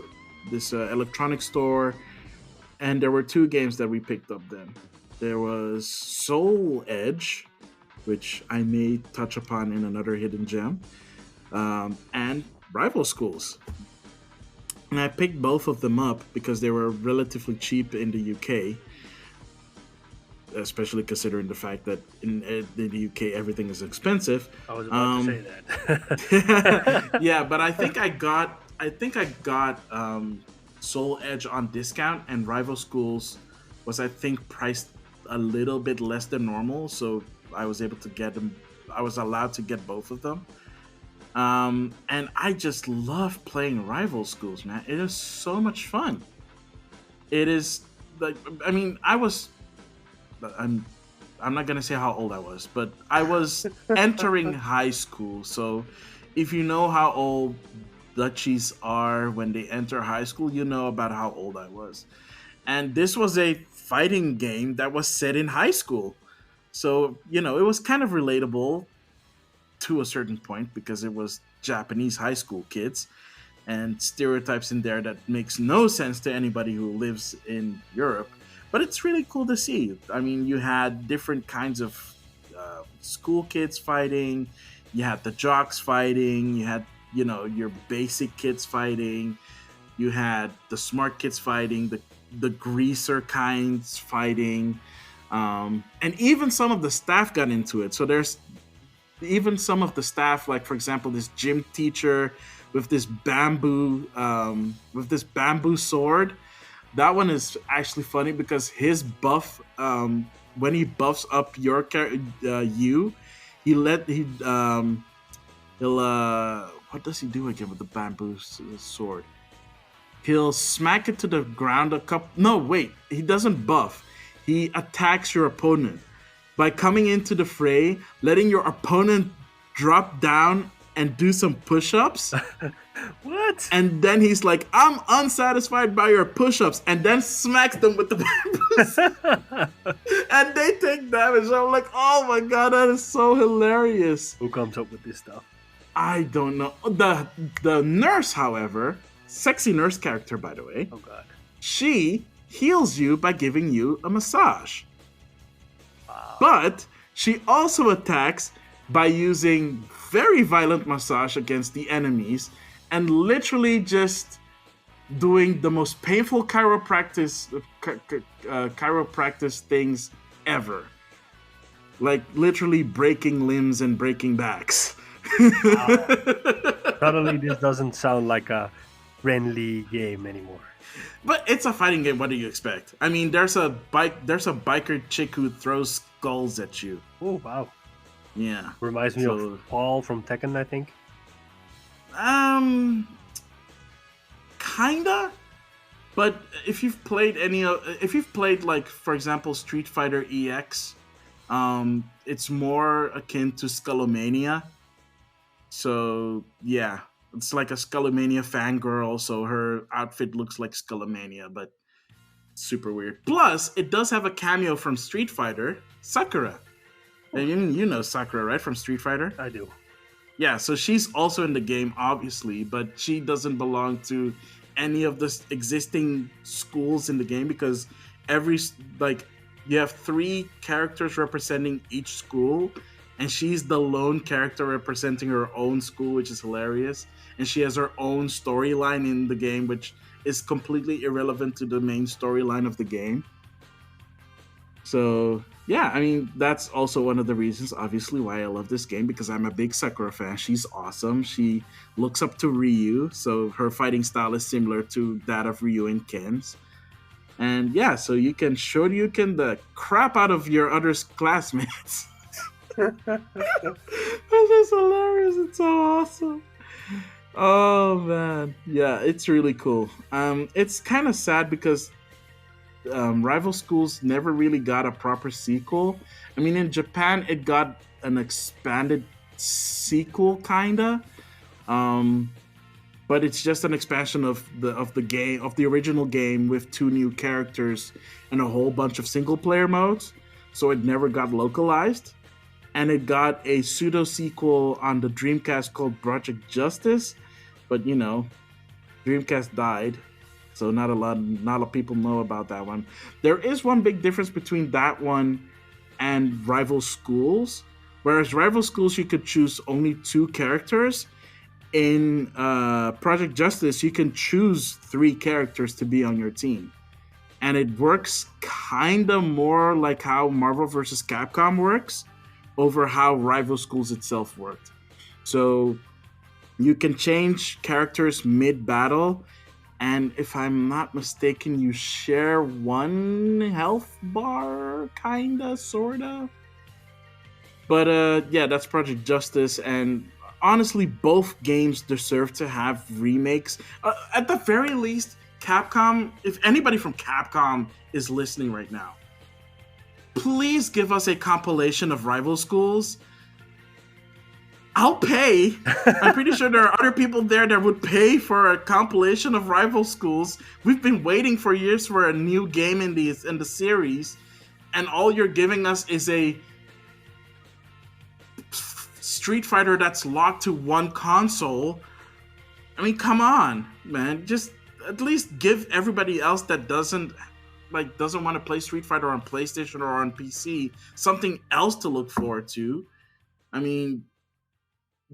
electronic store, and there were two games that we picked up then. There was Soul Edge, which I may touch upon in another hidden gem, and Rival Schools. And I picked both of them up because they were relatively cheap in the UK, especially considering the fact that in the UK everything is expensive. I was about to say that. Yeah, but I think I got Soul Edge on discount, and Rival Schools was, I think, priced a little bit less than normal, so I was able to get them. I was allowed to get both of them. And I just love playing Rival Schools, man. It is so much fun. It is like, I mean, I'm not gonna say how old I was, but I was entering high school. So if you know how old Dutchies are when they enter high school, you know about how old I was. And this was a fighting game that was set in high school. So, it was kind of relatable to a certain point because it was Japanese high school kids and stereotypes in there that makes no sense to anybody who lives in Europe. But it's really cool to see. I mean, you had different kinds of school kids fighting. You had the jocks fighting. You had, your basic kids fighting. You had the smart kids fighting. The greaser kinds fighting. And even some of the staff got into it. So there's even some of the staff, like, for example, this gym teacher with this bamboo sword. That one is actually funny because his buff, when he buffs up your what does he do again with the bamboo sword? He'll smack it to the ground a couple. No, wait, he doesn't buff. He attacks your opponent by coming into the fray, letting your opponent drop down and do some push-ups. What? And then he's like, I'm unsatisfied by your push-ups, and then smacks them with the bamboos. And they take damage. I'm like, oh my god, that is so hilarious. Who comes up with this stuff? I don't know. The nurse, however, sexy nurse character, by the way. Oh god. She heals you by giving you a massage. Wow. But she also attacks by using very violent massage against the enemies, and literally just doing the most painful chiropractic things ever, like literally breaking limbs and breaking backs. Wow. Suddenly, this doesn't sound like a friendly game anymore. But it's a fighting game. What do you expect? I mean, there's a biker chick who throws skulls at you. Oh, wow. Yeah. Reminds me of So, Paul from Tekken, I think. um, kinda. But if you've played like, for example, Street Fighter EX, it's more akin to Skullomania. So yeah, it's like a Skullomania fangirl. So her outfit looks like Skullomania, but super weird. Plus, it does have a cameo from Street Fighter, Sakura. Oh, And you know Sakura, right, from Street Fighter? I do. Yeah, so she's also in the game, obviously, but she doesn't belong to any of the existing schools in the game because every like you have three characters representing each school, and she's the lone character representing her own school, which is hilarious. And she has her own storyline in the game, which is completely irrelevant to the main storyline of the game. So yeah, I mean that's also one of the reasons, obviously, why I love this game because I'm a big Sakura fan. She's awesome. She looks up to Ryu, so her fighting style is similar to that of Ryu and Ken's. And yeah, so you can Shoryuken the crap out of your other classmates. That's just hilarious. It's so awesome. Oh man, yeah, it's really cool. It's kind of sad because Rival Schools never really got a proper sequel. I mean, in Japan, it got an expanded sequel, kinda, um, but it's just an expansion of the game of the original game with two new characters and a whole bunch of single player modes. So it never got localized, and it got a pseudo sequel on the Dreamcast called Project Justice, but Dreamcast died, so not a lot of people know about that one. There is one big difference between that one and Rival Schools. Whereas Rival Schools, you could choose only two characters. In Project Justice, you can choose three characters to be on your team, and it works kind of more like how Marvel vs. Capcom works over how Rival Schools itself worked. So you can change characters mid battle, and if I'm not mistaken, you share one health bar, kinda, sorta. But yeah, that's Project Justice, and honestly, both games deserve to have remakes. At the very least, Capcom. If anybody from Capcom is listening right now, please give us a compilation of Rival Schools. I'll pay. I'm pretty sure there are other people there that would pay for a compilation of Rival Schools. We've been waiting for years for a new game in the series, and all you're giving us is a Street Fighter that's locked to one console. I mean, come on, man. Just at least give everybody else that doesn't want to play Street Fighter on PlayStation or on PC something else to look forward to. I mean,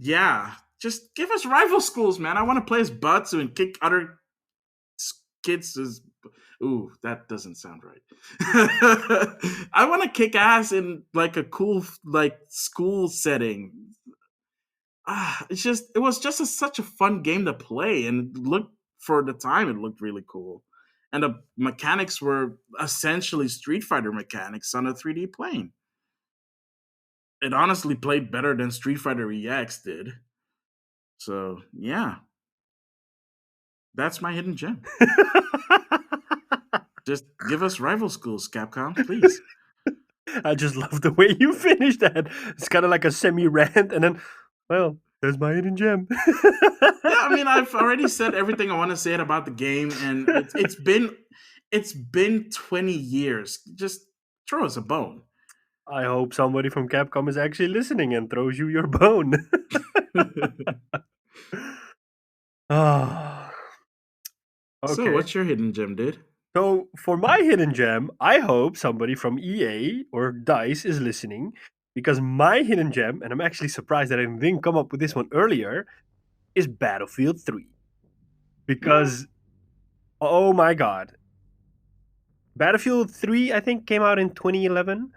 yeah, just give us Rival Schools, man. I want to play as Butsu and kick other kids as. Ooh, that doesn't sound right. I want to kick ass in like a cool like school setting. It was just such a fun game to play, and for the time it looked really cool, and the mechanics were essentially Street Fighter mechanics on a 3D plane. It honestly played better than Street Fighter EX did. So yeah, that's my hidden gem. Just give us Rival Schools, Capcom, please. I just love the way you finished that. It's kind of like a semi rant, and then, well, there's my hidden gem. Yeah, I mean, I've already said everything I want to say about the game, and it's been 20 years. Just throw us a bone. I hope somebody from Capcom is actually listening and throws you your bone. Ah, So, okay. what's your hidden gem, dude? So for my hidden gem, I hope somebody from EA or DICE is listening because my hidden gem, and I'm actually surprised that I didn't come up with this one earlier, is Battlefield 3. Because, oh my god, Battlefield 3, I think, came out in 2011.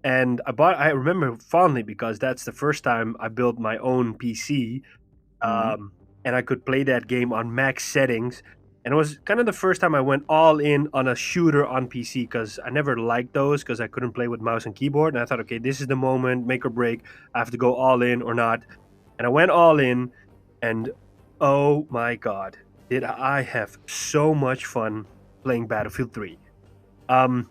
And I remember fondly because that's the first time I built my own PC, Mhm. and I could play that game on max settings. And it was kind of the first time I went all in on a shooter on PC because I never liked those because I couldn't play with mouse and keyboard. And I thought, okay, this is the moment, make or break. I have to go all in or not. And I went all in, and oh my god, did I have so much fun playing Battlefield 3. Um,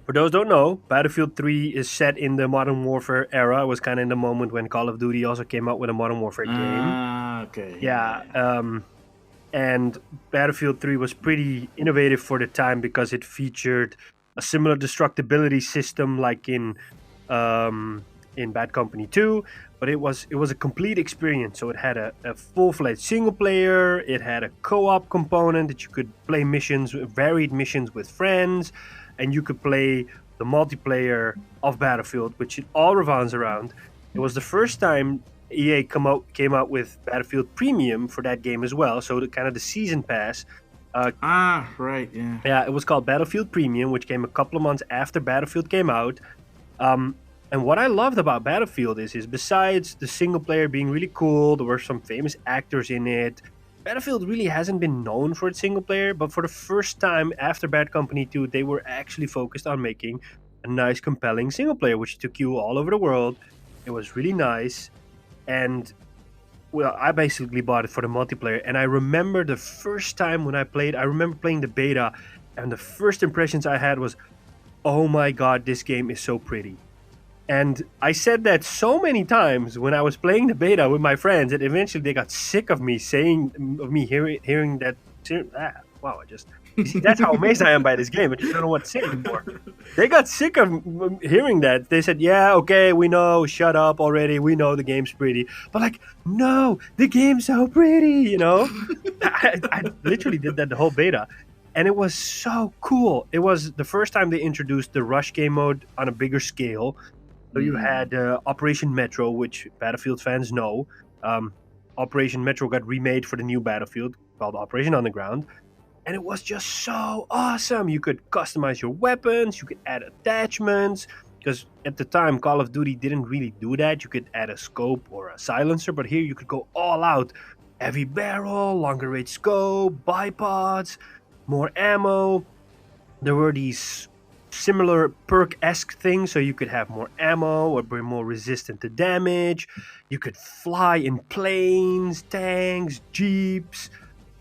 for those who don't know, Battlefield 3 is set in the Modern Warfare era. It was kind of in the moment when Call of Duty also came out with a Modern Warfare game. Ah, okay. Yeah, Yeah, yeah. and Battlefield 3 was pretty innovative for the time because it featured a similar destructibility system like in Bad Company 2, but it was a complete experience. So it had a full-fledged single player, it had a co-op component that you could play missions, varied missions with friends, and you could play the multiplayer of Battlefield, which it all revolves around. It was the first time EA came out with Battlefield Premium for that game as well. So the kind of the season pass. Ah, right. Yeah. Yeah, it was called Battlefield Premium, which came a couple of months after Battlefield came out. Um, and what I loved about Battlefield is besides the single player being really cool, there were some famous actors in it. Battlefield really hasn't been known for its single player, but for the first time after Bad Company 2, they were actually focused on making a nice, compelling single player, which took you all over the world. It was really nice. And well, I basically bought it for the multiplayer. And I remember the first time when I played, I remember playing the beta, and the first impressions I had was, oh my god, this game is so pretty. And I said that so many times when I was playing the beta with my friends that eventually they got sick of me hearing that. Wow, I just you see that's how amazed I am by this game. I just don't know what to say anymore. They got sick of hearing that. They said, "Yeah, okay, we know. Shut up already. We know the game's pretty." But like, no, the game's so pretty. I literally did that the whole beta, and it was so cool. It was the first time they introduced the rush game mode on a bigger scale. So you Mm. had Operation Metro, which Battlefield fans know. Um, Operation Metro got remade for the new Battlefield called Operation Underground, and it was just so awesome. You could customize your weapons, you could add attachments. Because at the time, Call of Duty didn't really do that. You could add a scope or a silencer, but here you could go all out. Heavy barrel, longer range scope, bipods, more ammo. There were these similar perk-esque things, so you could have more ammo or be more resistant to damage. You could fly in planes, tanks, jeeps,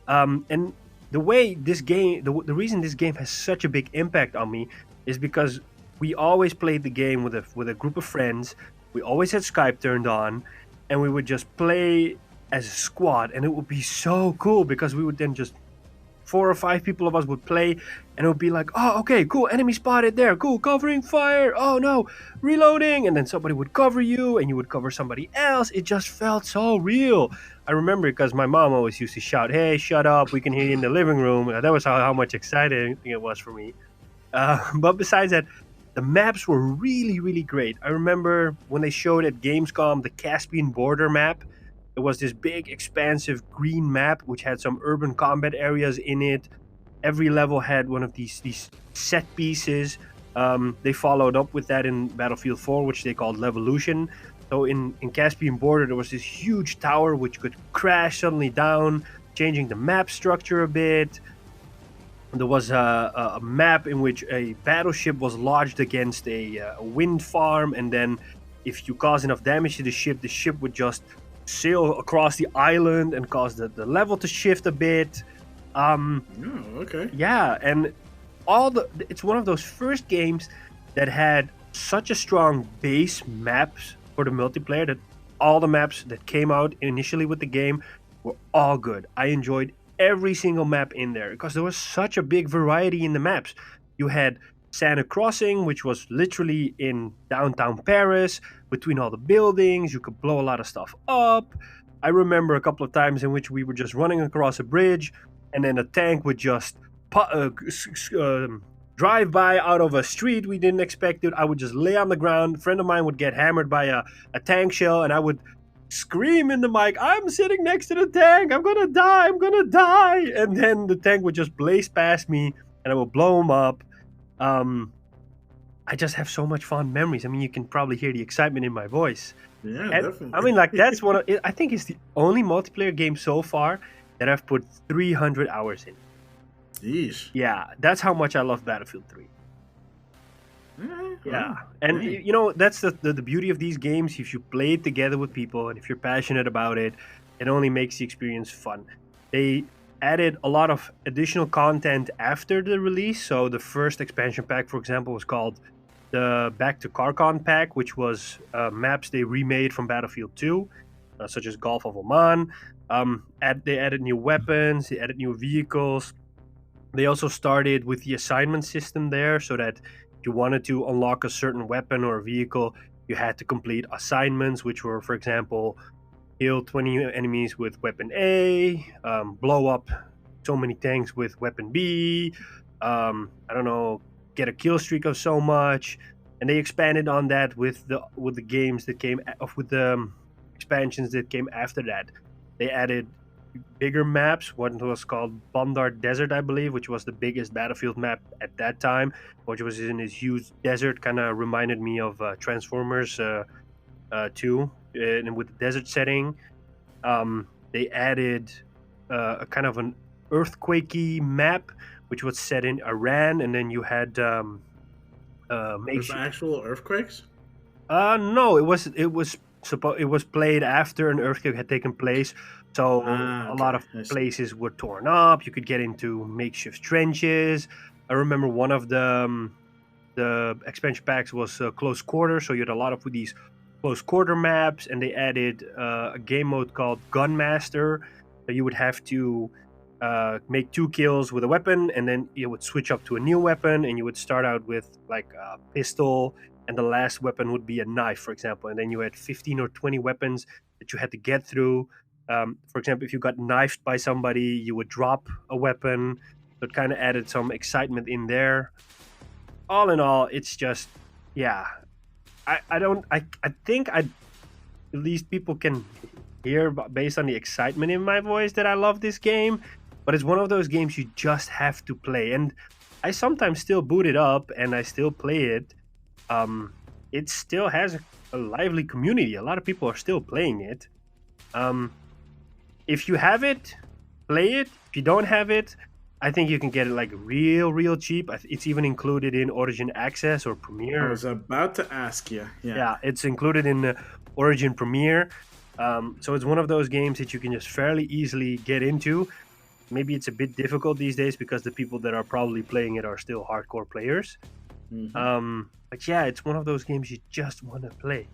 and the way this game, the reason this game has such a big impact on me is because we always played the game with a group of friends. We always had Skype turned on, and we would just play as a squad, and it would be so cool because we would then just 4 or 5 people of us would play, and it would be like, oh, okay, cool, enemy spotted there, cool, covering fire, oh no, reloading, and then somebody would cover you and you would cover somebody else. It just felt so real. I remember because my mom always used to shout, hey, shut up, we can hear you in the living room. That was how much exciting it was for me. But besides that, the maps were really, really great. I remember when they showed at Gamescom the Caspian border map. It was this big, expansive green map which had some urban combat areas in it. Every level had one of these set pieces. They followed up with that in Battlefield 4, which they called Levolution. So in Caspian Border, there was this huge tower which could crash suddenly down, changing the map structure a bit. There was a map in which a battleship was lodged against a wind farm, and then if you cause enough damage to the ship would just sail across the island and cause the level to shift a bit. Oh, okay. Yeah, and it's one of those first games that had such a strong base maps for the multiplayer that all the maps that came out initially with the game were all good. I enjoyed every single map in there because there was such a big variety in the maps. You had Santa Crossing, which was literally in downtown Paris, between all the buildings. You could blow a lot of stuff up. I remember a couple of times in which we were just running across a bridge, and then a tank would just drive by out of a street we didn't expect it. I would just lay on the ground. A friend of mine would get hammered by a tank shell, and I would scream in the mic, "I'm sitting next to the tank. I'm gonna die. I'm gonna die!" And then the tank would just blaze past me, and I would blow him up. Um, I just have so much fond memories. I mean, you can probably hear the excitement in my voice. Yeah, And I definitely. mean, like that's one of I think it's the only multiplayer game so far that I've put 300 hours in. Yeesh. Yeah, that's how much I love Battlefield 3. Yeah, Well, and dang. that's the beauty of these games. If you play it together with people and if you're passionate about it, it only makes the experience fun. They added a lot of additional content after the release. So the first expansion pack, for example, was called the Back to Karkon pack, which was maps they remade from Battlefield 2, such as Gulf of Oman. They added new weapons, they added new vehicles. They also started with the assignment system there, so that if you wanted to unlock a certain weapon or vehicle, you had to complete assignments, which were, for example, kill 20 enemies with weapon A, blow up so many tanks with weapon B, I don't know, get a kill streak of so much. And they expanded on that with the games that came with the expansions that came after that. They added bigger maps. One was called Bondar Desert, I believe, which was the biggest Battlefield map at that time, which was in this huge desert. Kind of reminded me of Transformers 2, and with the desert setting. They added a kind of an earthquakey map, which was set in Iran, and then you had There's makeshift. actual earthquakes? No, it was played after an earthquake had taken place, so a lot Okay. of I see. places were torn up. You could get into makeshift trenches. I remember one of the expansion packs was close quarter, so you had a lot of these close quarter maps, and they added a game mode called Gunmaster. So you would have to make 2 kills with a weapon, and then you would switch up to a new weapon, and you would start out with like a pistol, and the last weapon would be a knife, for example, and then you had 15 or 20 weapons that you had to get through. For example, if you got knifed by somebody, you would drop a weapon. So it kind of added some excitement in there. All in all, it's just, yeah. I don't I think I at least people can hear based on the excitement in my voice that I love this game, but it's one of those games you just have to play. And I sometimes still boot it up and I still play it. Um, it still has a lively community. A lot of people are still playing it. Um, if you have it, play it. If you don't have it, I think you can get it like real cheap. It's even included in Origin Access or I Premiere. was about to ask you. Yeah. Yeah, it's included in the Origin Premiere. So it's one of those games that you can just fairly easily get into. Maybe it's a bit difficult these days because the people that are probably playing it are still hardcore players. Hmm. But yeah, it's one of those games you just want to play.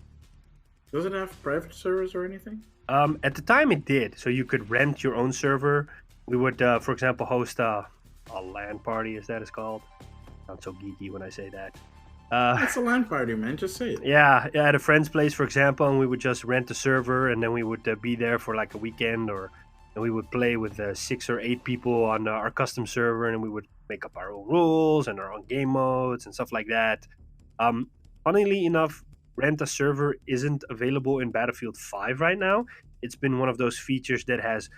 Does it have private servers or anything? At the time, it did. So you could rent your own server. We would, for example, host a LAN party, as that is called. Sounds so geeky when I say that. It's a LAN party, man. Just say it. Yeah, at a friend's place, for example, and we would just rent a server, and then we would be there for like a weekend, or and we would play with 6 or 8 people on our custom server, and we would make up our own rules and our own game modes and stuff like that. Um, Funnily enough, rent a server isn't available in Battlefield 5 right now. It's been one of those features that has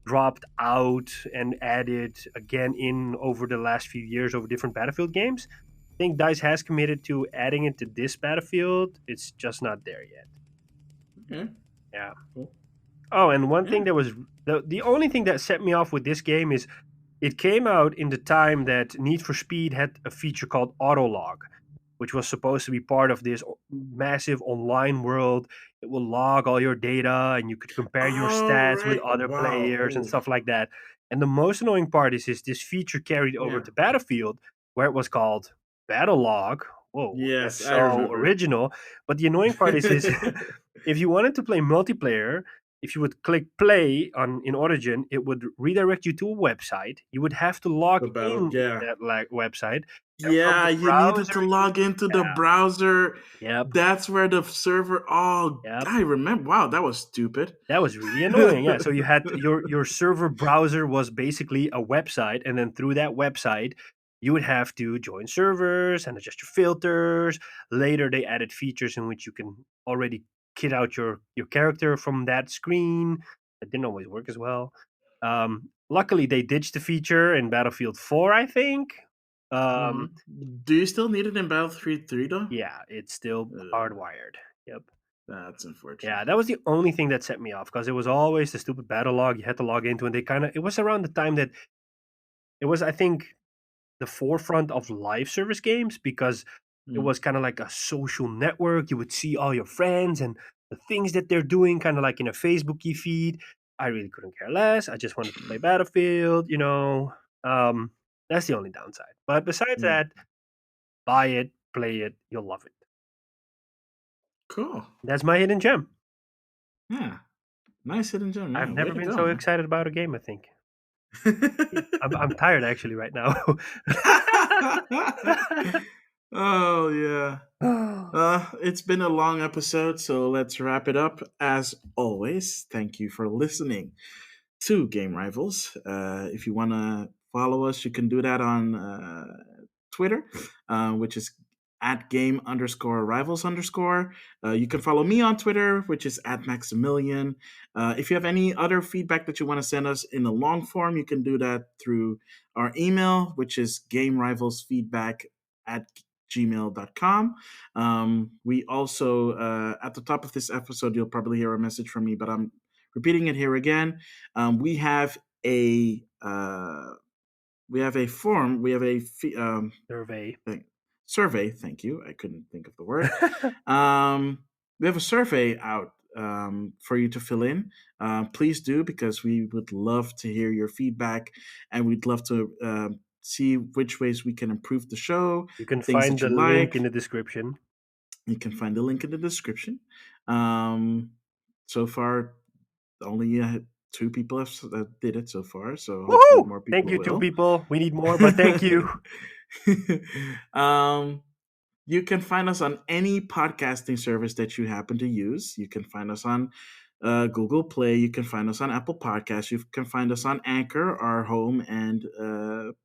dropped out and added again in over the last few years over different Battlefield games. I think Dice has committed to adding it to this Battlefield. It's just not there yet. Okay. Yeah. Cool. Oh, and one Yeah. thing that was the only thing that set me off with this game is it came out in the time that Need for Speed had a feature called Autolog, which was supposed to be part of this massive online world. It will log all your data and you could compare your All stats with right. other Wow. players and Ooh. stuff like that. And the most annoying part is this feature carried over Yeah. to Battlefield where it was called Battle Log. Whoa, Yes, that's I so remember. original. But the annoying part is if you wanted to play multiplayer, if you would click play on in Origin, it would redirect you to a website. You would have to log The battle. in Yeah. that website, and from Yeah, the you needed browser to you log into the yeah, browser. yep, That's where the server. Oh, yep. I remember. Wow, that was stupid. That was really annoying. Yeah, so you had your server browser was basically a website, and then through that website, you would have to join servers and adjust your filters. Later, they added features in which you can already kit out your character from that screen. It didn't always work as well. Luckily, they ditched the feature in Battlefield 4, I think. Um, Do you still need it in Battlefield 3 though? yeah, it's still Uh, hardwired. Yep. that's unfortunate. Yeah, that was the only thing that set me off because it was always the stupid battle log you had to log into, and they kind of it was around the time that it was, I think, the forefront of live service games because it Mm. was kind of like a social network. You would see all your friends and the things that they're doing, kind of like in a Facebooky feed. I really couldn't care less. I just wanted to play Battlefield. Um, that's the only downside. But besides Mm. that, buy it, play it, you'll love it. Cool. That's my hidden gem. Yeah. Nice hidden gem. I've Yeah. Way never to been go, so man. excited about a game, I think. I'm tired actually right now. Oh yeah. It's been a long episode, so let's wrap it up. As always, thank you for listening to Game Rivals. If you want to follow us, you can do that on Twitter, which is at game underscore rivals underscore. You can follow me on Twitter, which is at Maximilian. If you have any other feedback that you want to send us in a long form, you can do that through our email, which is gamerivalsfeedback at gmail.com. We also, at the top of this episode, you'll probably hear a message from me, but I'm repeating it here again. We have a form. We have a Survey. thing, survey. Thank you. I couldn't think of the word. Um, we have a survey out for you to fill in. Please do, because we would love to hear your feedback, and we'd love to see which ways we can improve the show, You can things find that the you link in like. the description. You can find the link in the description. Um, so far, only two people that did it so far, so hopefully Woohoo! more Thank people you, two will. people. We need more, but thank you. um, you can find us on any podcasting service that you happen to use. You can find us on Google Play. You can find us on Apple Podcasts. You can find us on Anchor, our home and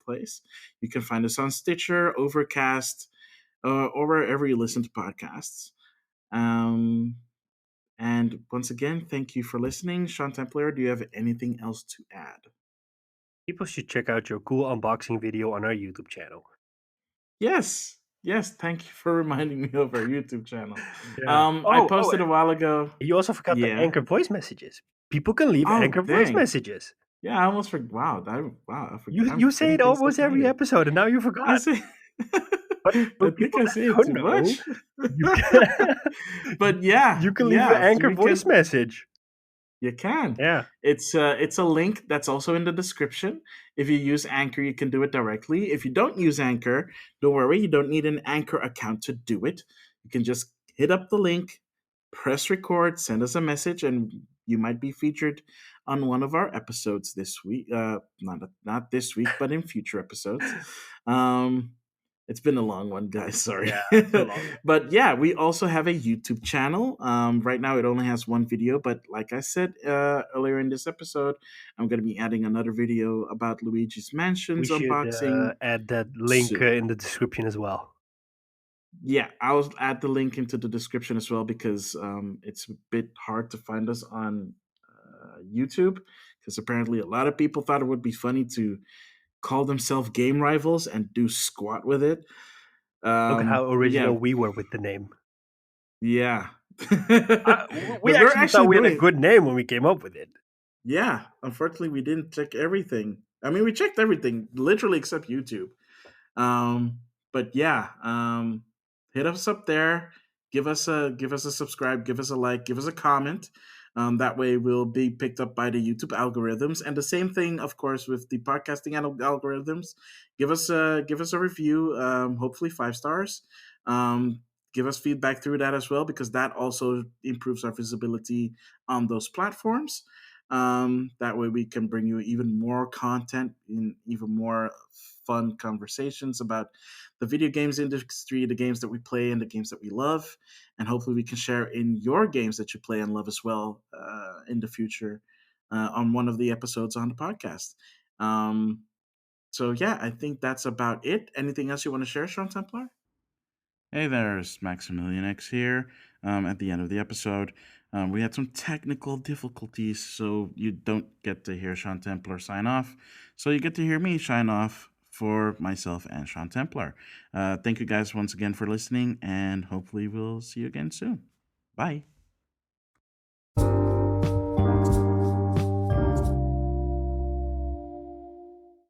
place. You can find us on Stitcher, Overcast, or wherever you listen to podcasts. Um, and once again, thank you for listening. Sean Templar, do you have anything else to add? People should check out your cool unboxing video on our YouTube channel. Yes. Yes. Thank you for reminding me of our YouTube channel. Yeah. I Oh, posted a while ago. you also forgot the Yeah. Anchor voice messages. People can leave Oh, Anchor voice dang. messages. Yeah, I almost forgot. Wow. You I'm you say getting it things stuck almost in my every head. episod, and now you I forgot. say, But for I think people I that say it don't too know, much. you can But yeah, you can leave an yeah. So Anchor you voice can. message. You can. Yeah. It's a link that's also in the description. If you use Anchor, you can do it directly. If you don't use Anchor, don't worry, you don't need an Anchor account to do it. You can just hit up the link, press record, send us a message, and you might be featured on one of our episodes this week. Not this week, but in future episodes. Um, it's been a long one, guys. Sorry. Yeah, it's a long one. But yeah, we also have a YouTube channel. Right now, it only has one video. But like I said earlier in this episode, I'm going to be adding another video about Luigi's We Mansions should unboxing add that link soon. in the description as well. Yeah, I'll add the link into the description as well, because it's a bit hard to find us on YouTube. Because apparently, a lot of people thought it would be funny to call themselves game rivals and do squat with it. Look at how But original yeah, we were with the name. yeah. We But we're actually thought actually we had a doing, good name when we came up with it. yeah. Unfortunately, we didn't check everything. I mean, we checked everything, literally except YouTube. Um, but yeah, hit us up there. Give us a subscribe. Give us a like. Give us a comment. That way, we'll be picked up by the YouTube algorithms. And the same thing, of course, with the podcasting algorithms. Give us a review. Hopefully 5 stars. Give us feedback through that as well, because that also improves our visibility on those platforms. That way, we can bring you even more content in even more fun conversations about the video games industry, the games that we play, and the games that we love. And hopefully, we can share in your games that you play and love as well in the future on one of the episodes on the podcast. Um, so, yeah, I think that's about it. Anything else you want to share, Sean Templar? Hey there, it's Maximilian X here. At the end of the episode, we had some technical difficulties, so you don't get to hear Sean Templar sign off. So you get to hear me sign off for myself and Sean Templar. Thank you guys once again for listening, and hopefully we'll see you again soon. Bye.